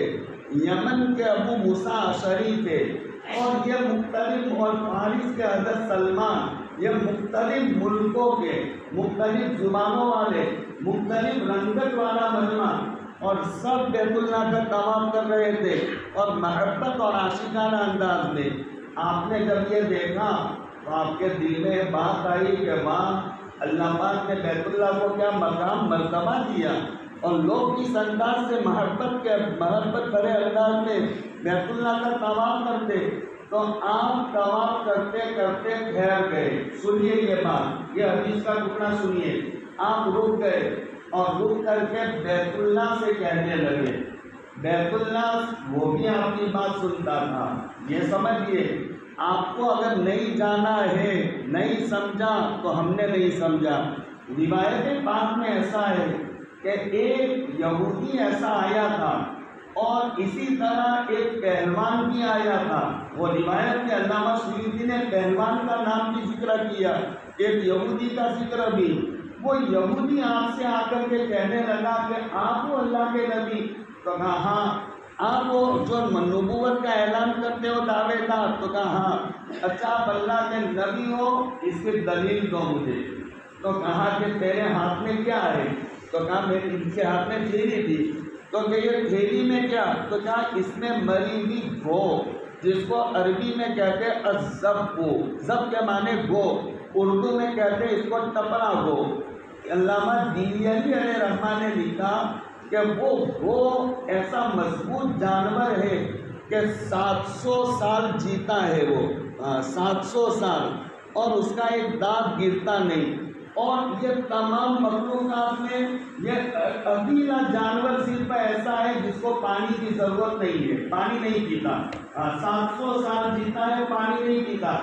یمن کے ابو موسیٰ اشعری تھے، اور یہ مختلف، اور فارس کے حضرت سلمان، یہ مختلف ملکوں کے مختلف زبانوں والے مختلف رنگت والا مجمع، اور سب بیت اللہ کا طواف کر رہے تھے، اور محبت اور عاشقانہ انداز میں۔ آپ نے جب یہ دیکھا تو آپ کے دل میں بات آئی کہ واہ، اللہ پاک نے بیت اللہ کو کیا مقام مرتبہ دیا، اور لوگ اس انداز سے محبت بھرے انداز میں بیت اللہ کا طواف کرتے۔ تو آپ طواف کرتے کرتے ٹھہر گئے، سنیے یہ بات، یہ حدیث کا ٹکڑا سنیے۔ آپ رک گئے اور رک کر کے بیت اللہ سے کہنے لگے، بیت اللہ وہ بھی آپ کی بات سنتا تھا۔ یہ سمجھیے، آپ کو اگر نہیں جانا ہے، نہیں سمجھا تو ہم نے نہیں سمجھا۔ روایت پاک میں ایسا ہے کہ ایک یہودی ایسا آیا تھا، اور اسی طرح ایک پہلوان بھی آیا تھا۔ وہ روایت میں علامہ سیوطی نے پہلوان کا نام بھی ذکر کیا، ایک یہودی کا ذکر بھی۔ وہ یہودی آپ سے آ کر کے کہنے لگا کہ آپ وہ اللہ کے نبی؟ تو کہا ہاں۔ آپ وہ جو نبوت کا اعلان کرتے ہو دعوے دار؟ تو کہا ہاں۔ اچھا، آپ اللہ کے نبی ہو، اس کی دلیل دو مجھے۔ تو کہا کہ تیرے ہاتھ میں کیا ہے؟ تو کہا میرے ان کے ہاتھ میں تھیلی تھی۔ تو کہ یہ تھیلی میں کیا؟ تو کہا اس میں مری ہوئی گو، جس کو عربی میں کہتے ہیں الزب، زب کے معنی گو، اردو میں کہتے ہیں اس کو ٹپرا گو۔ علامہ دینی علیہ رحمٰن نے لکھا کہ وہ گو ایسا مضبوط جانور ہے کہ 700 سال جیتا ہے، وہ 700 سال، اور اس کا ایک دانت گرتا نہیں۔ اور یہ تمام مخلوقات میں یہ اکیلا جانور صرف ایسا ہے جس کو پانی کی ضرورت نہیں ہے، پانی نہیں پیتا، 700 سال جیتا ہے، پانی نہیں پیتا۔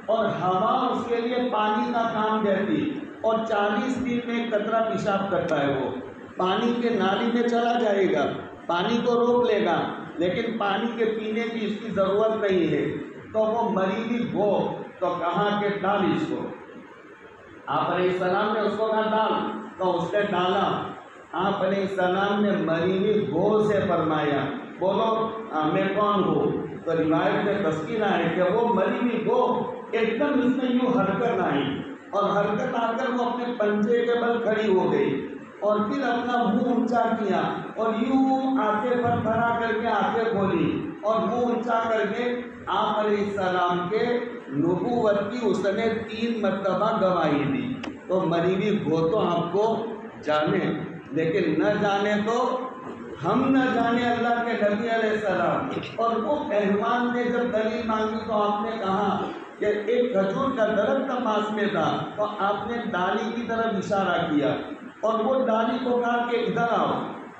اور ہوا اس کے لیے پانی کا کام کرتی، اور 40 دن میں ایک قطرہ پیشاب کرتا ہے، وہ پانی کے نالی میں چلا جائے گا، پانی کو روک لے گا، لیکن پانی کے پینے کی اس کی ضرورت نہیں ہے، تو وہ مری ہوئی گو تو کہا کہ ڈال اس کو، آپ علیہ السلام نے اس کو کہا ڈال، تو اس نے ڈالا۔ آپ علیہ السلام نے مری ہوئی گو سے فرمایا بولو میں کون ہوں؟ تو روایت میں تذکیر ہے کہ وہ مری ہوئی گو ایک دم اس میں یوں حرکت آئی، اور حرکت آ کر وہ اپنے پنجے کے بل کھڑی ہو گئی، اور پھر اپنا منہ اونچا کیا اور یوں آنکھیں پر کھڑا کر کے آنکھیں کھولی اور منہ اونچا کر کے آپ علیہ السلام کے نبوت کی اس نے 3 مرتبہ گواہی دی۔ تو مری ہوئی گو تو آپ کو جانے، لیکن نہ جانے تو ہم نہ جانے اللہ کے نبی علیہ السلام۔ اور وہ پہلوان نے جب دلیل مانگی تو آپ نے کہا کہ ایک کھجور کا درخت کا پاس میں تھا، تو آپ نے ڈالی کی طرف اشارہ کیا اور وہ ڈالی کو کہا کہ ادھر آؤ،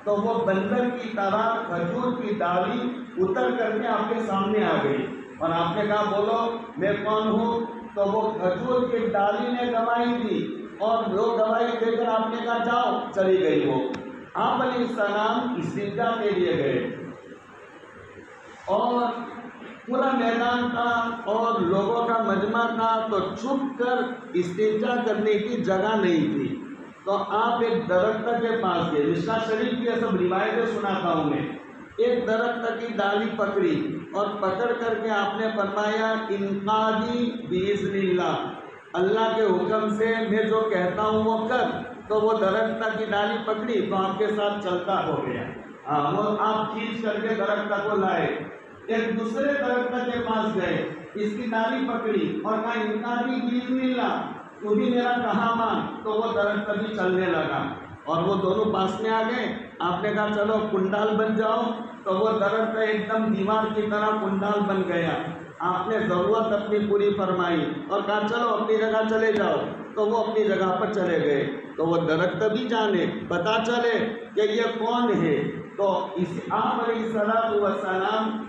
تو وہ بندر کی طرح کھجور کی ڈالی اتر کر کے آپ کے سامنے آ گئی، اور آپ نے کہا بولو میں کون ہوں؟ تو وہ کھجور کی ڈالی نے گواہی دی، اور وہ گواہی دے کر آپ نے کہا جاؤ، چلی گئی وہ۔ آپ علیہ السلام استنجا کے لیے گئے، اور پورا میدان تھا اور لوگوں کا مجمع تھا، تو چھپ کر استنجا کرنے کی جگہ نہیں تھی، تو آپ ایک درخت کے پاس گئے۔ مشکوٰۃ شریف کی یہ سب روایتیں سناتا ہوں میں۔ ایک درخت کی ڈالی پکڑی اور پکڑ کر کے آپ نے فرمایا انقادی باذن اللہ، اللہ کے حکم سے میں جو کہتا ہوں وہ کر۔ تو وہ درخت کی ڈالی پکڑی تو آپ کے ساتھ چلتا ہو گیا، وہ آپ کھینچ کر کے درخت کو لائے۔ ایک دوسرے درخت کے پاس گئے، اس کی ڈالی پکڑی اور کہا انقادی باذن اللہ، تو بھی میرا کہا مان، تو وہ درخت بھی چلنے لگا، اور وہ دونوں پاس میں آ گئے۔ آپ نے کہا چلو کنڈال بن جاؤ، تو وہ درخت ایک دم دیوار کی طرح کنڈال بن گیا۔ آپ نے ضرورت اپنی پوری فرمائی اور کہا چلو اپنی جگہ چلے جاؤ، تو وہ اپنی جگہ پر چلے گئے۔ تو وہ درخت بھی جانے، پتا چلے کہ یہ کون ہے۔ تو اس آپ علیہ السلام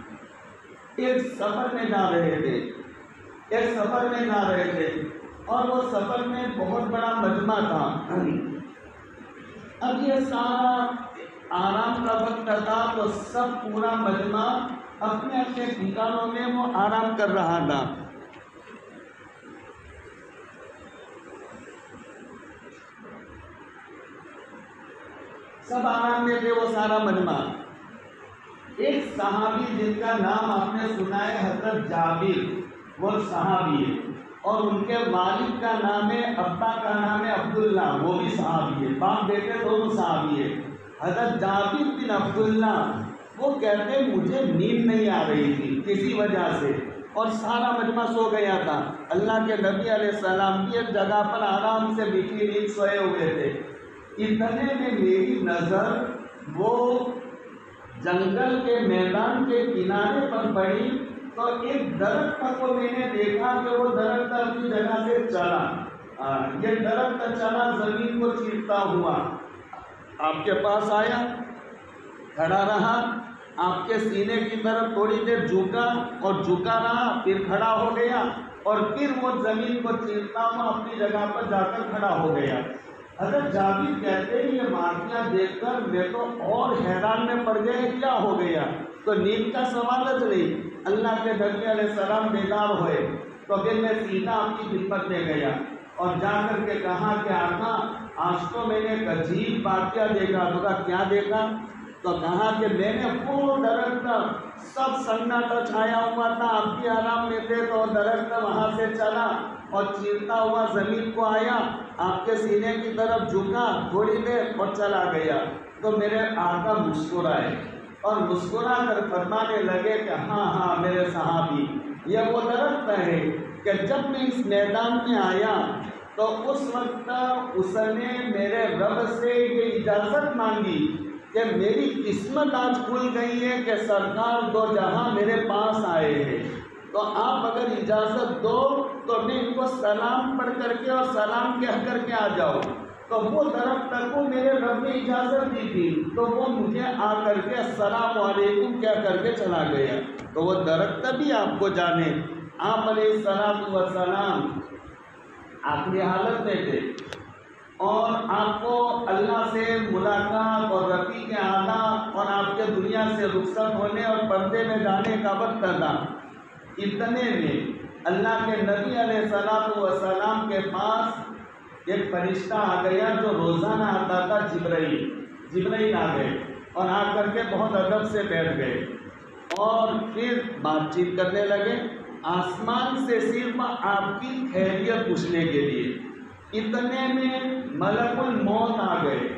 ایک سفر میں جا رہے تھے، اور وہ سفر میں بہت بڑا مجمع تھا۔ اب یہ سارا آرام کا وقت تھا، تو سب پورا مجمع اپنے اپنے ٹھکانوں میں وہ آرام کر رہا تھا۔ سب آرام میں تھے، وہ سارا مجمع۔ ایک صحابی جن کا نام آپ نے سنا ہے حضرت جابر، وہ صحابی ہے، اور ان کے والد کا نام ہے، ابا کا نام ہے عبداللہ، وہ بھی صحابی ہے، باپ بیٹے دونوں صحابی ہے۔ حضرت جابر بن عبداللہ وہ کہتے ہیں مجھے نیند نہیں آ رہی تھی کسی وجہ سے، اور سارا مجمع سو گیا تھا۔ اللہ کے نبی علیہ السلام کی ایک جگہ پر آرام سے میٹھی نیند سوئے ہوئے تھے۔ اتنے میں میری نظر وہ جنگل کے میدان کے کنارے پر پڑی، تو ایک درخت کو میں نے دیکھا کہ وہ درخت اپنی جگہ سے چلا، یہ درخت چلا زمین کو چیرتا ہوا آپ کے پاس آیا، کھڑا رہا، آپ کے سینے کی طرف تھوڑی دیر جھکا اور جھکا رہا، پھر کھڑا ہو گیا، اور پھر وہ زمین کو چیرتا ہوا اپنی جگہ پر جا کر کھڑا ہو گیا۔ حضرت جابر کہتے ہیں یہ واقعہ دیکھ کر میں تو اور حیران میں پڑ گئے، کیا ہو گیا؟ تو نیند کا سوال نہیں۔ اللہ کے نبی علیہ السلام بیدار ہوئے، تو پھر میں سیدھا آپ کی خدمت میں گیا اور جا کر کے کہا کہ آقا آج تو میں نے ایک عجیب واقعہ دیکھا۔ تو کہا کیا دیکھا؟ تو کہا کہ میں نے وہ درخت سب سناٹا چھایا ہوا تھا، آپ بھی آرام میں تھے، تو درخت وہاں سے چلا اور چیرتا ہوا زمین کو آیا، آپ کے سینے کی طرف جھکا تھوڑی دیر اور چلا گیا۔ تو میرے آقا مسکرائے اور مسکرا کر فرمانے لگے کہ ہاں ہاں میرے صحابی، یہ وہ درخت ہے کہ جب میں اس میدان میں آیا تو اس وقت اس نے میرے رب سے یہ اجازت مانگی کہ میری قسمت آج کھل گئی ہے کہ سرکار دو جہاں میرے پاس آئے ہیں، تو آپ اگر اجازت دو تو میں ان کو سلام پڑھ کر کے اور سلام کہہ کر کے آ جاؤ۔ تو وہ درخت کو میرے رب نے اجازت دی تھی، تو وہ مجھے آ کر کے السلام علیکم کہہ کر کے چلا گیا۔ تو وہ درخت بھی آپ کو جانے آپ علیہ الصلوۃ والسلام آخری حالت میں تھے اور آپ کو اللہ سے ملاقات اور رفیق اعلیٰ اور آپ کے دنیا سے رخصت ہونے اور پردے میں جانے کا وقت تھا۔ اتنے میں اللہ کے نبی علیہ الصلوۃ والسلام کے پاس ایک فرشتہ آ گیا جو روزانہ آتا تھا، جبرائیل آ گئے اور آ کر کے بہت ادب سے بیٹھ گئے اور پھر بات چیت کرنے لگے، آسمان سے صرف آپ کی خیریت پوچھنے کے لیے۔ اتنے میں ملک الموت آ گئے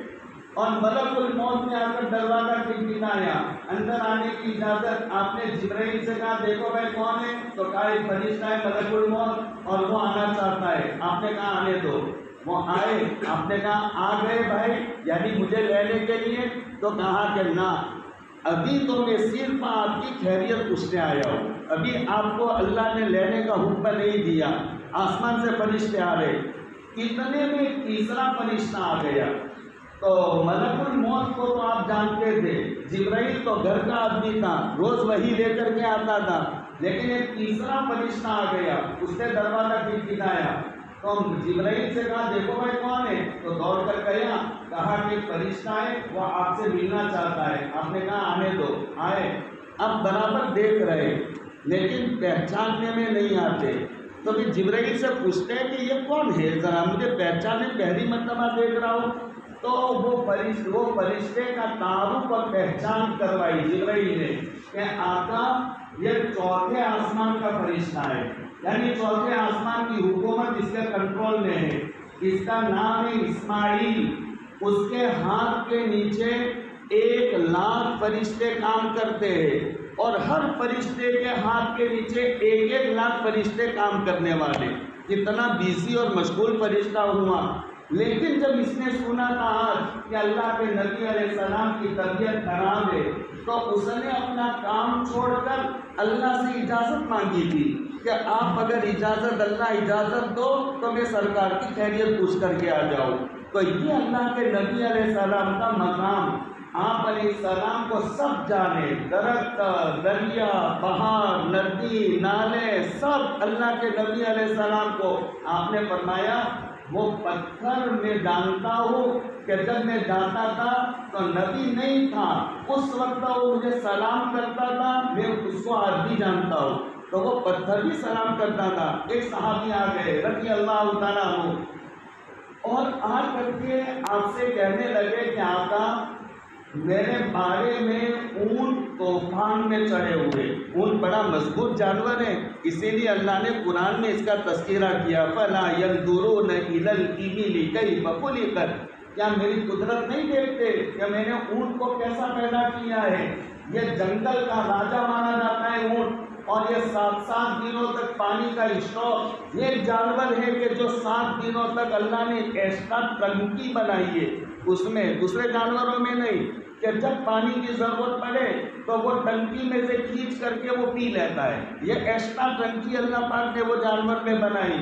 اور ملک الموت نے آ کر دروازہ کھٹکھٹایا، اندر آنے کی اجازت۔ آپ نے جبرائیل سے کہا دیکھو بھائی کون ہے، تو کہا ایک فرشتہ ہے ملک الموت اور وہ آنا چاہتا ہے۔ آپ نے کہا آنے دو، وہ آئے۔ آپ نے کہا آ گئے بھائی، یعنی مجھے لینے کے لیے؟ تو کہا کہ نہ، ابھی تو میں صرف آپ کی خیریت پوچھنے آیا ہوں، ابھی آپ کو اللہ نے لینے کا حکم نہیں دیا۔ آسمان سے فرشتے آ رہے، اتنے میں تیسرا فرشتہ آ گیا۔ تو ملک الموت کو تو آپ جانتے تھے، جبرائیل تو گھر کا آدمی تھا، روز وہی لے کر کے آتا تھا، لیکن ایک تیسرا فرشتہ آ گیا، اس نے دروازہ کھٹکھٹایا۔ تو جبرائیل سے کہا دیکھو بھائی کون ہے، تو دوڑ کر گیا، کہا کہ ایک فرشتہ ہے وہ آپ سے ملنا چاہتا ہے۔ آپ نے کہا آنے دو، آئے۔ اب برابر دیکھ رہے لیکن پہچاننے میں نہیں آتے، تو پھر جبرائیل سے پوچھتے ہیں کہ یہ کون ہے، ذرا مجھے پہچانے، پہلی مرتبہ دیکھ رہا ہوں۔ تو وہ فرشتے کا تعارف اور پہچان کروائی جبرائیل نے کہ آقا یہ چوتھے آسمان کا فرشتہ ہے، یعنی چوتھے آسمان کی حکومت اس کے کنٹرول میں ہے، اس کا نام ہے اسماعیل۔ اس کے ہاتھ کے نیچے 1,00,000 فرشتے کام کرتے ہیں اور ہر فرشتے کے ہاتھ کے نیچے 1,00,000 فرشتے کام کرنے والے۔ اتنا بیزی اور مشغول فرشتہ ہوا، لیکن جب اس نے سنا تھا آج کہ اللہ کے نبی علیہ السلام کی طبیعت خراب ہے، تو اس نے اپنا کام چھوڑ کر اللہ سے اجازت مانگی تھی کہ آپ اگر اللہ اجازت دو تو میں سرکار کی خیریت پوچھ کر کے آ جاؤں۔ تو یہ اللہ کے نبی علیہ السلام کا مقام، آپ علیہ السلام کو سب جانے، درخت، دریا، پہاڑ، ندی، نالے، سب اللہ کے نبی علیہ السلام کو آپ نے فرمایا وہ پتھر میں جانتا ہوں کہ جب میں جاتا تھا تو نبی نہیں تھا، اس وقت وہ مجھے سلام کرتا تھا، میں اس کو آج بھی جانتا ہوں۔ تو وہ پتھر بھی سلام کرتا تھا۔ ایک صحابی آ گئے رضی اللہ تعالیٰ عنہ اور آ کر کے آپ سے کہنے لگے کہ آقا میرے بارے میں اونٹ طوفان میں چڑھے ہوئے، اونٹ بڑا مضبوط جانور ہے، اسی لیے اللہ نے قرآن میں اس کا تذکرہ کیا، فَلَا يَنْظُرُونَ إِلَى الْإِبِلِ كَيْفَ خُلِقَتْ، کیا میری قدرت نہیں دیکھتے کہ میں نے اونٹ کو کیسا پیدا کیا ہے؟ یہ جنگل کا راجا مانا جاتا ہے اونٹ، اور یہ 7 دنوں تک پانی کا اسٹاک، یہ جانور ہے کہ جو 7 دنوں تک اللہ نے ایسا ٹنکی بنائی ہے، اس میں دوسرے جانوروں میں نہیں، کہ جب پانی کی ضرورت پڑے تو وہ ٹنکی میں سے کھینچ کر کے وہ پی لیتا ہے۔ یہ ایسا ٹنکی اللہ پاک نے وہ جانور میں بنائی۔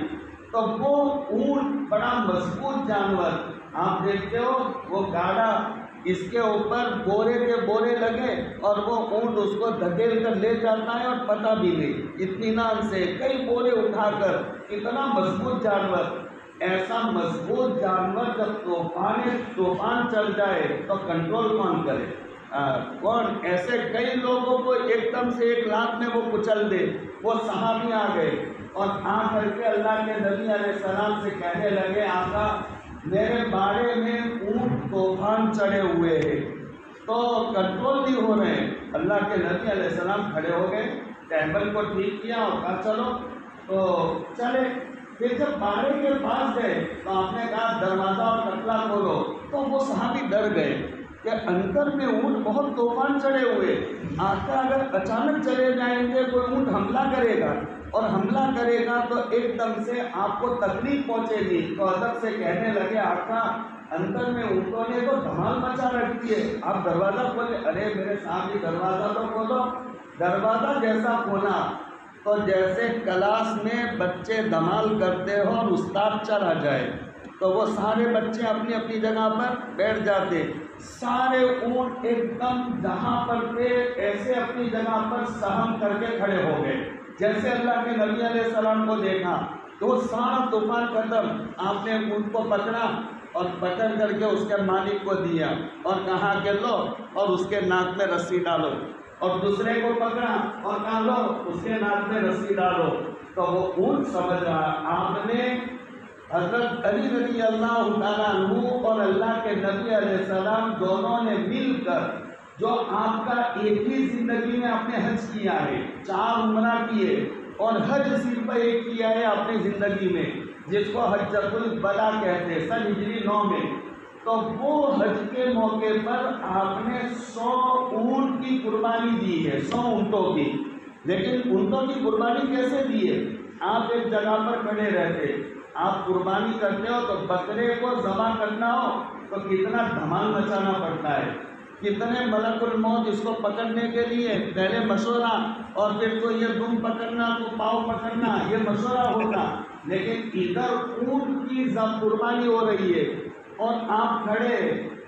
تو وہ اونٹ بڑا مضبوط جانور، آپ دیکھتے ہو وہ گاڑا، اس کے اوپر بورے کے بورے لگے اور وہ اونٹ اس کو دھکیل کر لے جاتا ہے اور پتہ بھی نہیں، اطمینان سے کئی بورے اٹھا کر، اتنا مضبوط جانور۔ ایسا مضبوط جانور جب طوفان چل جائے تو کنٹرول کون کرے؟ کون؟ ایسے کئی لوگوں کو ایک دم سے 1,00,000 میں وہ کچل دے۔ وہ صحابی آ گئے اور آ کر کے اللہ کے نبی علیہ السلام سے کہنے لگے آقا میرے بارے میں اونٹ طوفان چڑھے ہوئے ہیں، تو کنٹرول نہیں ہو رہے ہیں۔ اللہ کے نبی علیہ السلام کھڑے ہو گئے، ٹیبل کو ٹھیک کیا اور کہا چلو، تو چلے۔ پھر جب بارے کے پاس گئے تو آپ نے کہا دروازہ اور کتلا کھولو، تو وہ صحابی ڈر گئے کہ اندر میں اونٹ بہت طوفان چڑھے ہوئے، آقا اگر اچانک چلے جائیں گے کوئی اونٹ حملہ کرے گا، اور حملہ کرے گا تو ایک دم سے آپ کو تکلیف پہنچے گی۔ تو ادب سے کہنے لگے آقا اندر میں اونٹوں نے تو دھمال مچا رکھی ہے، آپ دروازہ کھولے۔ ارے میرے سامنے دروازہ تو کھولو۔ دروازہ جیسا کھولا تو جیسے کلاس میں بچے دھمال کرتے ہو اور استاد چلا جائے تو وہ سارے بچے اپنی اپنی جگہ پر بیٹھ جاتے، سارے اونٹ ایک دم جہاں پر تھے ایسے اپنی جگہ پر سہم کر کے کھڑے ہو گئے۔ جیسے اللہ کے نبی علیہ السلام کو دیکھا تو وہ سارا طوفان ختم، آپ نے اونٹ کو پکڑا اور پکڑ کر کے اس کے مالک کو دیا اور کہا کہ لو اور اس کے ناک میں رسی ڈالو، اور دوسرے کو پکڑا اور کہا لو اس کے ناک میں رسی ڈالو، تو وہ اونٹ سمجھ رہا آپ نے حضرت علی رضی اللہ تعالیٰ عنہ اور اللہ کے نبی علیہ السلام دونوں نے مل کر جو آپ کا ایک ہی زندگی میں آپ نے حج کیا ہے، 4 عمرہ کیے اور حج صرف ایک کیا ہے اپنی زندگی میں، جس کو حجۃ الوداع کہتے ہیں سن ہجری 9 میں، تو وہ حج کے موقع پر آپ نے 100 اونٹ کی قربانی دی ہے، 100 اونٹوں کی۔ لیکن اونٹوں کی قربانی کیسے دی ہے؟ آپ ایک جگہ پر کھڑے رہتے، آپ قربانی کرتے ہو تو بکرے کو ذبح کرنا ہو تو کتنا دھمال مچانا پڑتا ہے، کتنے ملک الموت اس کو پکڑنے کے لیے پہلے مشورہ، اور پھر تو یہ دم پکڑنا تو پاؤں پکڑنا، یہ مشورہ ہوتا۔ لیکن ادھر اونٹ کی قربانی ہو رہی ہے اور آپ کھڑے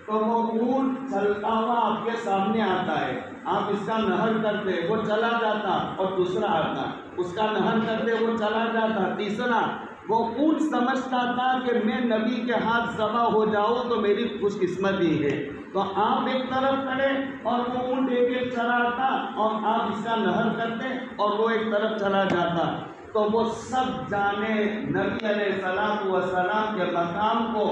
تو وہ اونٹ چلتا ہوا آپ کے سامنے آتا ہے، آپ اس کا نہر کرتے وہ چلا جاتا اور دوسرا آتا، اس کا نہر کرتے وہ چلا جاتا تیسرا۔ وہ اونٹ سمجھتا تھا کہ میں نبی کے ہاتھ ذبح ہو جاؤں تو میری خوش قسمتی ہے، تو آپ ایک طرف کھڑے اور وہ اونٹ ایک ایک چلاتا اور آپ اس کا نہر کرتے اور وہ ایک طرف چلا جاتا، تو وہ سب جانے نبی علیہ السلام کے مقام کو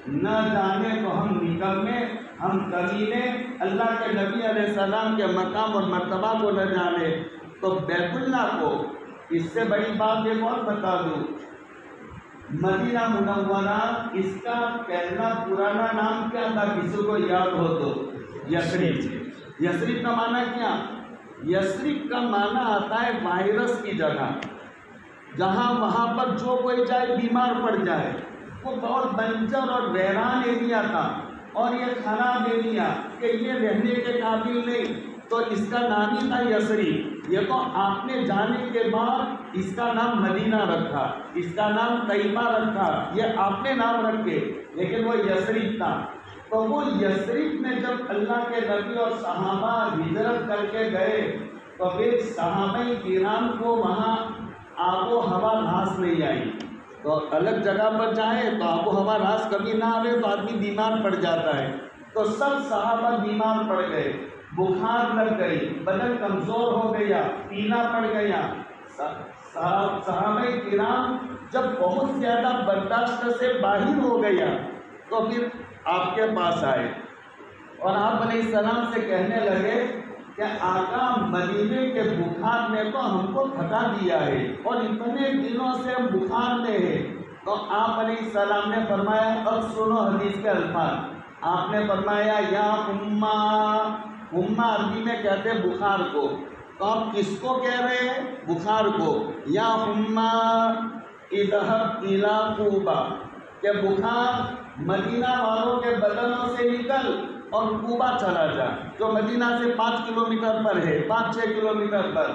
نہ جانے تو ہم نکمے، ہم کمینے، اللہ کے نبی علیہ السلام کے مقام اور مرتبہ کو نہ جانے۔ تو بیت اللہ کو اس سے بڑی بات ایک اور بتا دوں، مدینہ منورہ اس کا پہلا پرانا نام کیا تھا؟ کسی کو یاد ہو تو یثرب۔ یثرب کا معنی کیا؟ یثرب کا معنی آتا ہے وائرس کی جگہ، جہاں وہاں پر جو کوئی جائے بیمار پڑ جائے۔ وہ بہت بنجر اور ویران ایریا تھا اور یہ خراب ایریا کہ یہ رہنے کے قابل نہیں، تو اس کا نام ہی تھا یثرب۔ یہ تو آپ نے جانے کے بعد اس کا نام مدینہ رکھا، اس کا نام طیبہ رکھا، یہ آپ نے نام رکھے، لیکن وہ یثرب تھا۔ تو وہ یثرب میں جب اللہ کے نبی اور صحابہ ہجرت کر کے گئے تو پھر صحابہ کرام کو وہاں آب و ہوا راس نہیں آئی، تو الگ جگہ پر جائے تو آب و ہوا راس کبھی نہ آئے تو آدمی بیمار پڑ جاتا ہے، تو سب صحابہ بیمار پڑ گئے، بخار لگ گئی، بدن کمزور ہو گیا، پیلا پڑ گیا۔ صحابہ کرام جب بہت زیادہ برداشت سے باہر ہو گیا تو پھر آپ کے پاس آئے اور آپ علیہ السلام سے کہنے لگے کہ آقا مدینے کے بخار نے تو ہم کو تھکا دیا ہے اور اتنے دنوں سے ہم بخار میں ہیں۔ تو آپ علیہ السلام نے فرمایا، اب سنو حدیث کے الفاظ، آپ نے فرمایا یا امہ عربی میں کہتے ہیں بخار کو، تو آپ کس کو کہہ رہے ہیں؟ بخار کو۔ یا امہ اذهب الى قوبہ، کہ بخار مدینہ والوں کے بدنوں سے نکل اور قوبہ چلا جا، جو مدینہ سے 5 کلومیٹر پر ہے، 5-6 کلومیٹر پر۔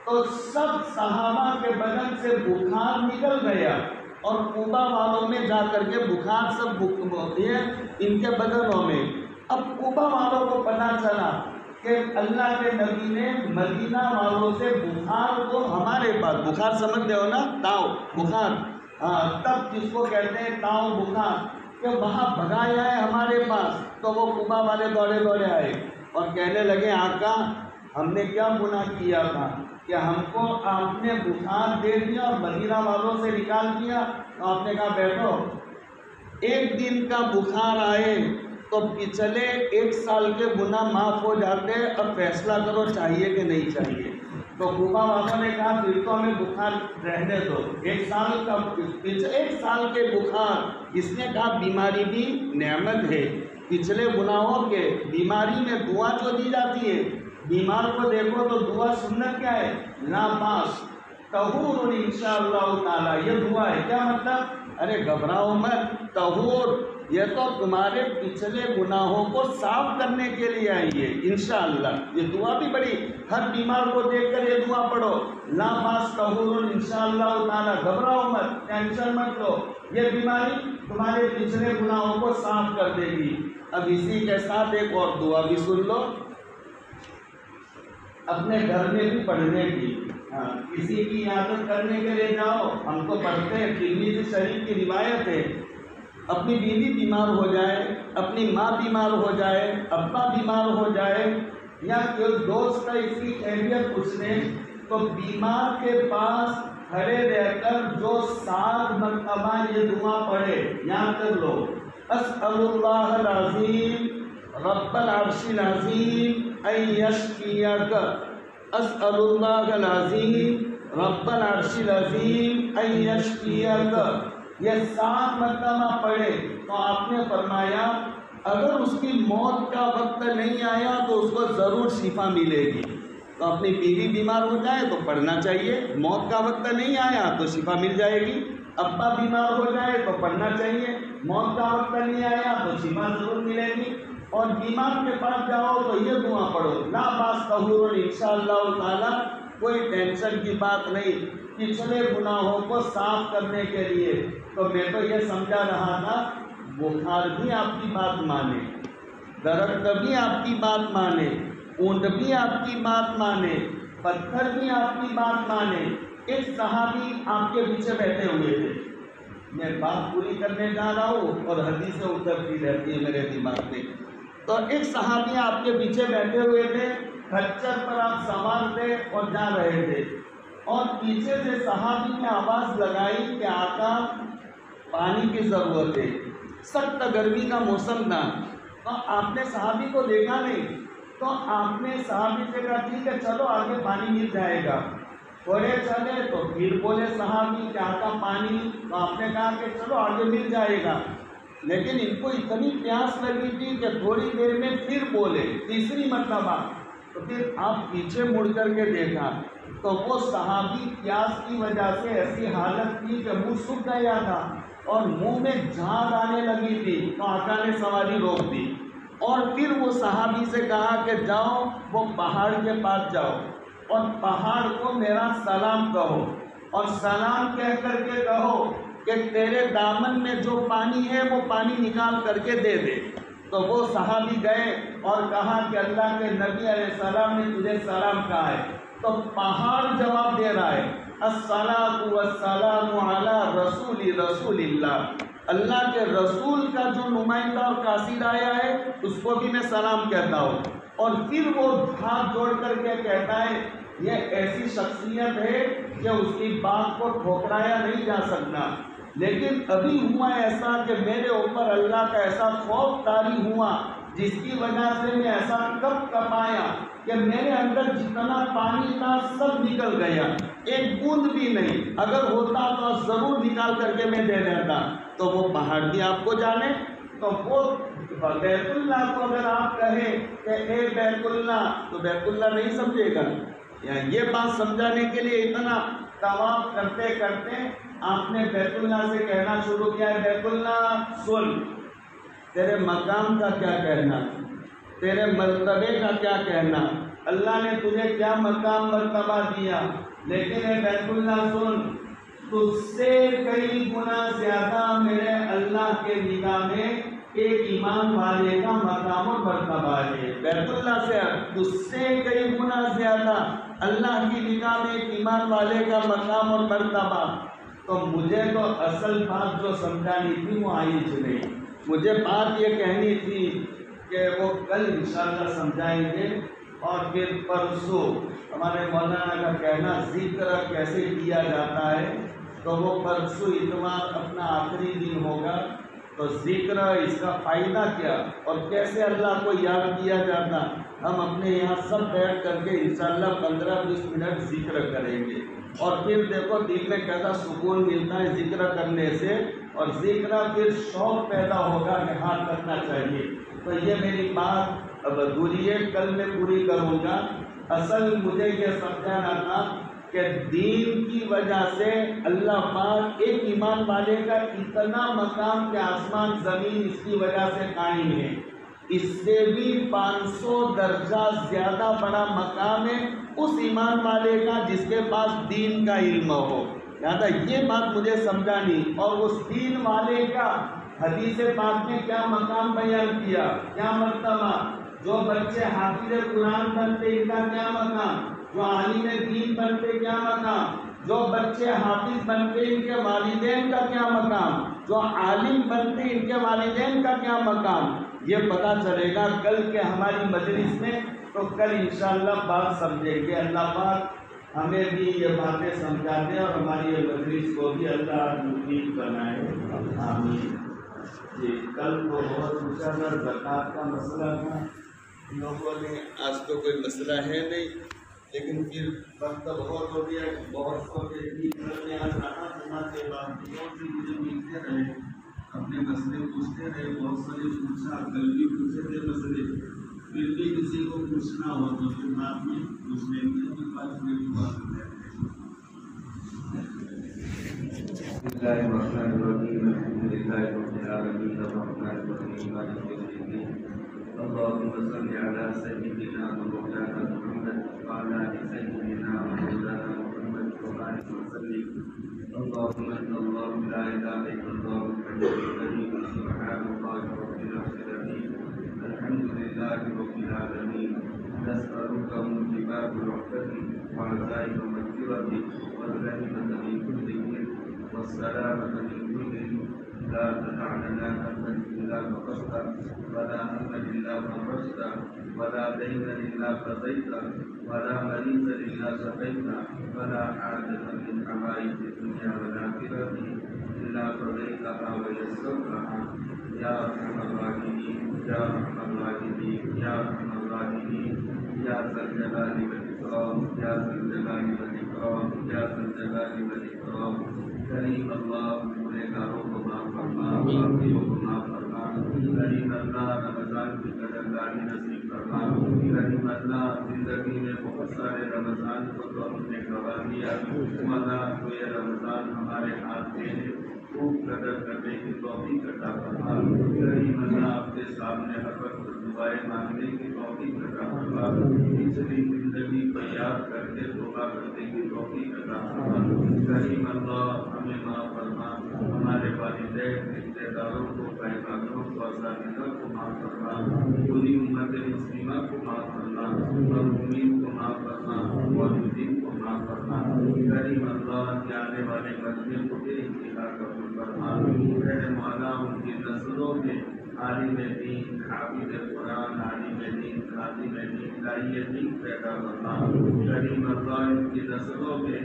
تو سب صحابہ کے بدن سے بخار نکل گیا اور قوبہ والوں میں جا کر کے بخار سب ہوتی ہے ان کے بدنوں میں۔ اب قوبہ والوں کو پتہ چلا کہ اللہ کے نبی نے مدینہ والوں سے بخار کو ہمارے پاس، بخار سمجھتے ہو نا، تاؤ بخار، تب جس کو کہتے ہیں تاؤ بخار، کہ وہاں بھگایا ہے ہمارے پاس۔ تو وہ قوبہ والے دوڑے دوڑے آئے اور کہنے لگے آقا ہم نے کیا گناہ کیا تھا کہ ہم کو آپ نے بخار دے دیا اور مدینہ والوں سے نکال دیا؟ تو آپ نے کہا بیٹھو، ایک دن کا بخار آئے تو پچھلے 1 سال کے گناہ معاف ہو جاتے، اب فیصلہ کرو چاہیے کہ نہیں چاہیے۔ تو قوبہ والوں نے کہا پھر تو ہمیں بخار رہنے دو، 1 سال کے بخار۔ اس نے کہا بیماری بھی نعمت ہے، پچھلے گناہوں کے بیماری میں دعا جو دی جاتی ہے، بیمار کو دیکھو تو دعا سنت کیا ہے؟ لا باس طہور انشاءاللہ تعالی، یہ دعا ہے۔ کیا مطلب؟ ارے گھبراؤ مت، طہور یہ تو تمہارے پچھلے گناہوں کو صاف کرنے کے لیے آئی ہے انشاءاللہ۔ یہ دعا بھی بڑی، ہر بیمار کو دیکھ کر یہ دعا پڑھو، لا باس طہور انشاءاللہ تعالی، گھبراؤ مت، ٹینشن مت لو، یہ بیماری تمہارے پچھلے گناہوں کو صاف کر دے گی۔ اب اسی کے ساتھ ایک اور دعا بھی سن لو، اپنے گھر میں بھی پڑھنے کی، کسی کی عیادت کرنے کے لیے جاؤ، ہم تو پڑھتے ہیں، ترمذی شریف کی روایت ہے، اپنی بیوی بیمار ہو جائے، اپنی ماں بیمار ہو جائے، ابا بیمار ہو جائے، یا کوئی دوست کا اس کی خیریت پوچھنے، تو بیمار کے پاس کھڑے رہ کر جو 7 مرتبہ یہ دعا پڑھے، یاد کر لو، اسأل اللہ العظیم رب العرش العظیم ان یشفیک، اسأل اللہ العظیم رب العرش العظیم ان یشفیک، یہ 7 مرتبہ پڑھے تو آپ نے فرمایا اگر اس کی موت کا وقت نہیں آیا تو اس کو ضرور شفا ملے گی۔ تو اپنی بیوی بیمار ہو جائے تو پڑھنا چاہیے، موت کا وقت نہیں آیا تو شفا مل جائے گی، ابا بیمار ہو جائے تو پڑھنا چاہیے، موت کا وقت نہیں آیا تو شفا ضرور ملے گی۔ اور بیمار کے پاس جاؤ تو یہ دعا پڑھو، لا باس طہور انشاءاللہ تعالی، کوئی ٹینشن کی بات نہیں، پچھلے گناہوں کو صاف کرنے کے لیے۔ تو میں تو یہ سمجھا رہا تھا بخار بھی آپ کی بات مانے، درخت بھی آپ کی بات مانے، اونٹ بھی آپ کی بات مانے، پتھر بھی آپ کی بات مانے۔ ایک صحابی آپ کے پیچھے بیٹھے ہوئے تھے، میں بات پوری کرنے جا رہا ہوں اور حدیثیں اترتی رہتی ہیں میرے دماغ میں۔ تو ایک صحابی آپ کے پیچھے بیٹھے ہوئے تھے، کھچر پر آپ سوار تھے اور جا رہے تھے، اور پیچھے سے صحابی نے آواز لگائی کہ آقا پانی کی ضرورت ہے، سخت گرمی کا موسم تھا۔ تو آپ نے صحابی کو دیکھا نہیں، تو آپ نے صحابی سے کہا ٹھیک ہے چلو آگے پانی مل جائے گا۔ تھوڑے چلے تو پھر بولے صحابی کہ آقا پانی، تو آپ نے کہا کہ چلو آگے مل جائے گا، لیکن ان کو اتنی پیاس لگی تھی کہ تھوڑی دیر میں پھر بولے، تیسری مرتبہ۔ تو پھر آپ پیچھے مڑ کر کے دیکھا تو وہ صحابی پیاس کی وجہ سے ایسی حالت تھی کہ منہ سوکھ گیا تھا اور منہ میں جھاگ آنے لگی تھی، تو آقا نے سواری روک دی اور پھر وہ صحابی سے کہا کہ جاؤ وہ پہاڑ کے پاس جاؤ اور پہاڑ کو میرا سلام کہو، اور سلام کہہ کر کے کہو کہ تیرے دامن میں جو پانی ہے وہ پانی نکال کر کے دے دے۔ تو وہ صحابی گئے اور کہا کہ اللہ کے نبی علیہ السلام نے تجھے سلام کہا ہے۔ تو پہاڑ جواب دے رہا ہے الصلاۃ والسلام علی رسول اللہ، اللہ کے رسول کا جو نمائندہ اور قاصد آیا ہے اس کو بھی میں سلام کہتا ہوں۔ اور پھر وہ ہاتھ جوڑ کر کے کہتا ہے یہ ایسی شخصیت ہے کہ اس کی بات کو ٹھکرایا نہیں جا سکتا، لیکن ابھی ہوا ایسا کہ میرے اوپر اللہ کا ایسا خوف طاری ہوا جس کی وجہ سے میں ایسا کپ آیا کہ میرے اندر جتنا پانی تھا سب نکل گیا، ایک بوند بھی نہیں، اگر ہوتا تو ضرور نکال کر کے میں دے دیتا۔ تو وہ پہاڑ بھی آپ کو جانے، تو وہ بیت اللہ کو اگر آپ کہیں کہ اے بیت اللہ، تو بیت اللہ نہیں سمجھے گا۔ یہ بات سمجھانے کے لیے اتنا طواف کرتے کرتے آپ نے بیت اللہ سے کہنا شروع کیا ہے بیت اللہ سن، تیرے مقام کا کیا کہنا، تیرے مرتبے کا کیا کہنا، اللہ نے تجھے کیا مقام مرتبہ دیا، لیکن اے بیت اللہ سن، تجھ سے کئی گنا زیادہ میرے اللہ کے نگاہ میں ایک ایمان والے کا مقام اور مرتبہ ہے۔ بیت اللہ سے تجھ سے کئی گنا زیادہ اللہ کی نگاہ میں ایک ایمان والے کا مقام اور مرتبہ۔ تو مجھے تو اصل بات جو سمجھانی تھی وہ آئی نہیں، مجھے بات یہ کہنی تھی کہ وہ کل انشاءاللہ سمجھائیں گے، اور پھر پرسوں ہمارے مولانا کا کہنا ذکر کیسے کیا جاتا ہے، تو وہ پرسوں اتوار اپنا آخری دن ہوگا، تو ذکر اس کا فائدہ کیا اور کیسے اللہ کو یاد کیا جاتا، ہم اپنے یہاں سب بیٹھ کر کے انشاءاللہ 15-20 منٹ ذکر کریں گے، اور پھر دیکھو دل میں کیسا سکون ملتا ہے ذکر کرنے سے، اور ذکر پھر شوق پیدا ہوگا کہ ہاں کرنا چاہیے۔ تو یہ میری بات اب ادھوری ہے، کل میں پوری کروں گا۔ اصل مجھے یہ سمجھانا تھا کہ دین کی وجہ سے اللہ پاک ایک ایمان والے کا اتنا مقام کہ آسمان زمین اس کی وجہ سے قائم ہے، اس سے بھی 500 درجہ زیادہ بڑا مقام ہے اس ایمان والے کا جس کے پاس دین کا علم ہو۔ لہٰذا یہ بات مجھے سمجھانی، اور اس دین والے کا حدیث پاک میں کیا مقام بیان کیا، کیا مرتبہ، جو بچے حافظ قرآن بنتے ان کا کیا مقام، جو عالم دین بنتے کیا مقام، جو بچے حافظ بنتے ان کے والدین کا کیا مقام، جو عالم بنتے ان کے والدین کا کیا مقام، یہ پتہ چلے گا کل کے ہماری مجلس میں. تو کل انشاءاللہ بات سمجھیں گے. اللہ پاک ہمیں بھی یہ باتیں سمجھا دیں اور ہماری یہ مجلس کو بھی اللہ مفید بنائے. آمین. جی کل کو بہت پوچھا تھا زکوٰۃ کا مسئلہ تھا، لوگوں نے آج تو کوئی مسئلہ ہے نہیں، لیکن پھر وقت بہت ہو گیا. بہت کو میں آج رہا جمعہ کے بعد بہت سے مجھے ملتے رہے، اپنے مسئلے پوچھتے رہے. بہت سارے پوچھا، کل بھی پوچھے تھے مسئلے. پھر بھی کسی کو پوچھنا ہو تو پھر بعد میں پوچھ لیں گے. بسم الله الرحمن الرحيم الحمد لله رب العالمين الرحمن الرحيم مالك يوم الدين اللهم صل على سيدنا ومولانا محمد وعلى ال سيدنا ومولانا محمد وبارك وسلم اللهم انت الله لا اله الا الله الحي القيوم سبحان الله رب العرش العظيم الحمد لله رب العالمين نسألك موجبات رحمتك وعزائم مغفرتك والغنيمة من كل خير والسلامة من كل لا تدع لنا ذنبا إلا غفرته ولا هما إلا فرجته ولا دينا إلا قضيته ولا مريضا إلا شفيته ولا حاجة من حوائج الدنيا والآخرة إلا قضيتها ويسرتها يا أرحم الراحمين يا أرحم الراحمين يا أرحم الراحمين يا ذا الجلال والإكرام يا ذا الجلال والإكرام يا ذا الجلال والإكرام کریم اللہ گنہگاروں کو معاف فرما، معافیوں کو معاف فرما. کریم اللہ رمضان کی قدردانی نصیب فرما. کریم اللہ زندگی میں بہت سارے رمضان کو تو ہم نے گوا دیا، مولا تو یہ رمضان ہمارے ہاتھ میں ہے، خوب قدر کرنے کی توفیق عطا فرما. کریم اللہ آپ کے سامنے ہر وقت دعائیں مانگنے کی توفیق عطا فرما. پچھلی زندگی کو یاد کر کے توبہ کرنے کی توفیق عطا فرما. کریم اللہ ہمیں معاف فرما، ہمارے والدین رشتے داروں کو، بھائیوں کو، اساتذہ کو معاف فرما، پوری امت مسلمہ کو معاف فرما، مرحومین کو معاف فرما، موجودین کو معاف فرما. کریم اللہ آنے والے مرحوم کو بے انتہا قبول فرما. اے مولا ان کی نسلوں میں عالم دین، حافظ قرآن، عالم دین، خادم دین، داعی دین پیدا فرما. کریم اللہ ان کی نسلوں میں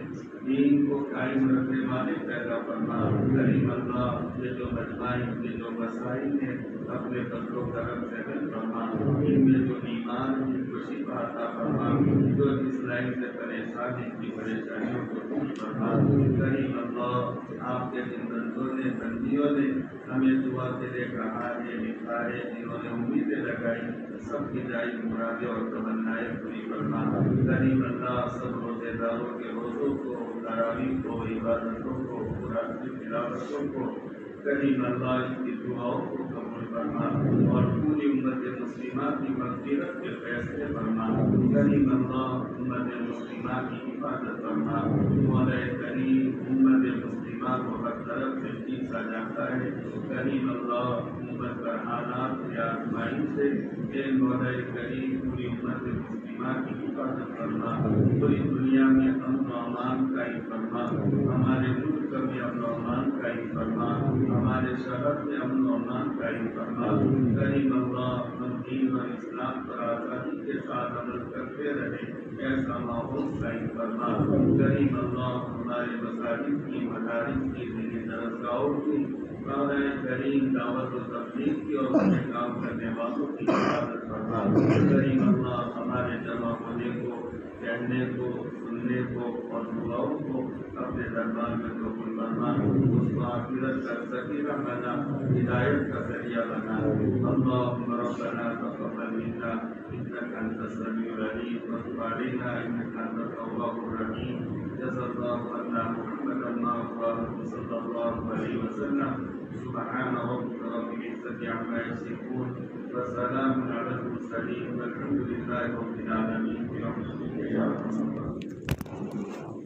دین کو قائم رکھنے والے پیدا فرما. کریم اللہ یہ جو مجمعین کے جو مسائل ہیں اپنے فضل و کرم سے حل فرما. ان میں جو ایمان ان کو شفا عطا فرما، جو اسلام سے پریشان ان کی پریشانیوں کو دور فرما. کریم اللہ آپ کے جن بندوں نے، بندیوں نے ہمیں دعا کے لیے کہا ہے، لکھا ہے، جنہوں نے امیدیں لگائی، سب کی جائز مرادیں اور تمنائیں پوری فرما. کریم اللہ سب روزے داروں کے روزوں کو، تراویح کو، عبادتوں کو، قرآن کی تلاوتوں کو، کریم اللہ ان کی دعاؤں کو قبول فرما اور پوری امت مسلمہ کی مغفرت کے فیصلے فرما. کریم اللہ امت مسلمہ کی حفاظت فرما. مولا کریم امت مسلمہ کو ہر طرف سے پیچھا جاتا ہے. کریم اللہ امت پر حالات یا آزمائش سے اے مولا کریم پوری امت مسلمہ کی حفاظت فرما. پوری دنیا میں امن و امان قائم فرما. ہمارے ملک میں امن و امان قائم فرما. ہمارے شہر میں امن و امان قائم فرما. کریم اللہ ہم دین اور اسلام پر آزادی کے ساتھ عمل کرتے رہے ایسا ماحول قائم فرما. کریم اللہ ہمارے مساجد کی، مدارس کی، دینی درسگاہوں کی، کریم دعوت و تبلیغ کی اور ان میں کام کرنے والوں کی حفاظت فرما. کریم اللہ ہمارے جمع ہونے کو، کہنے کو، سننے کو اور دعاؤں کو اپنے دربار میں قبول فرما. اس کو آخرت کا ذخیرہ بنا، ہدایت کا ذریعہ بنا. اللہم ربنا تقبل منا انک انت السمیع العلیم وتب علینا انک انت التواب الرحیم. جزا اللہ عنا محمدا ما هو صلی اللہ علیہ وسلم. سبحان ربک رب العزة عما یصفون وسلام علی المرسلین والحمد للہ رب العالمین. برحمتک یا ارحم الراحمین.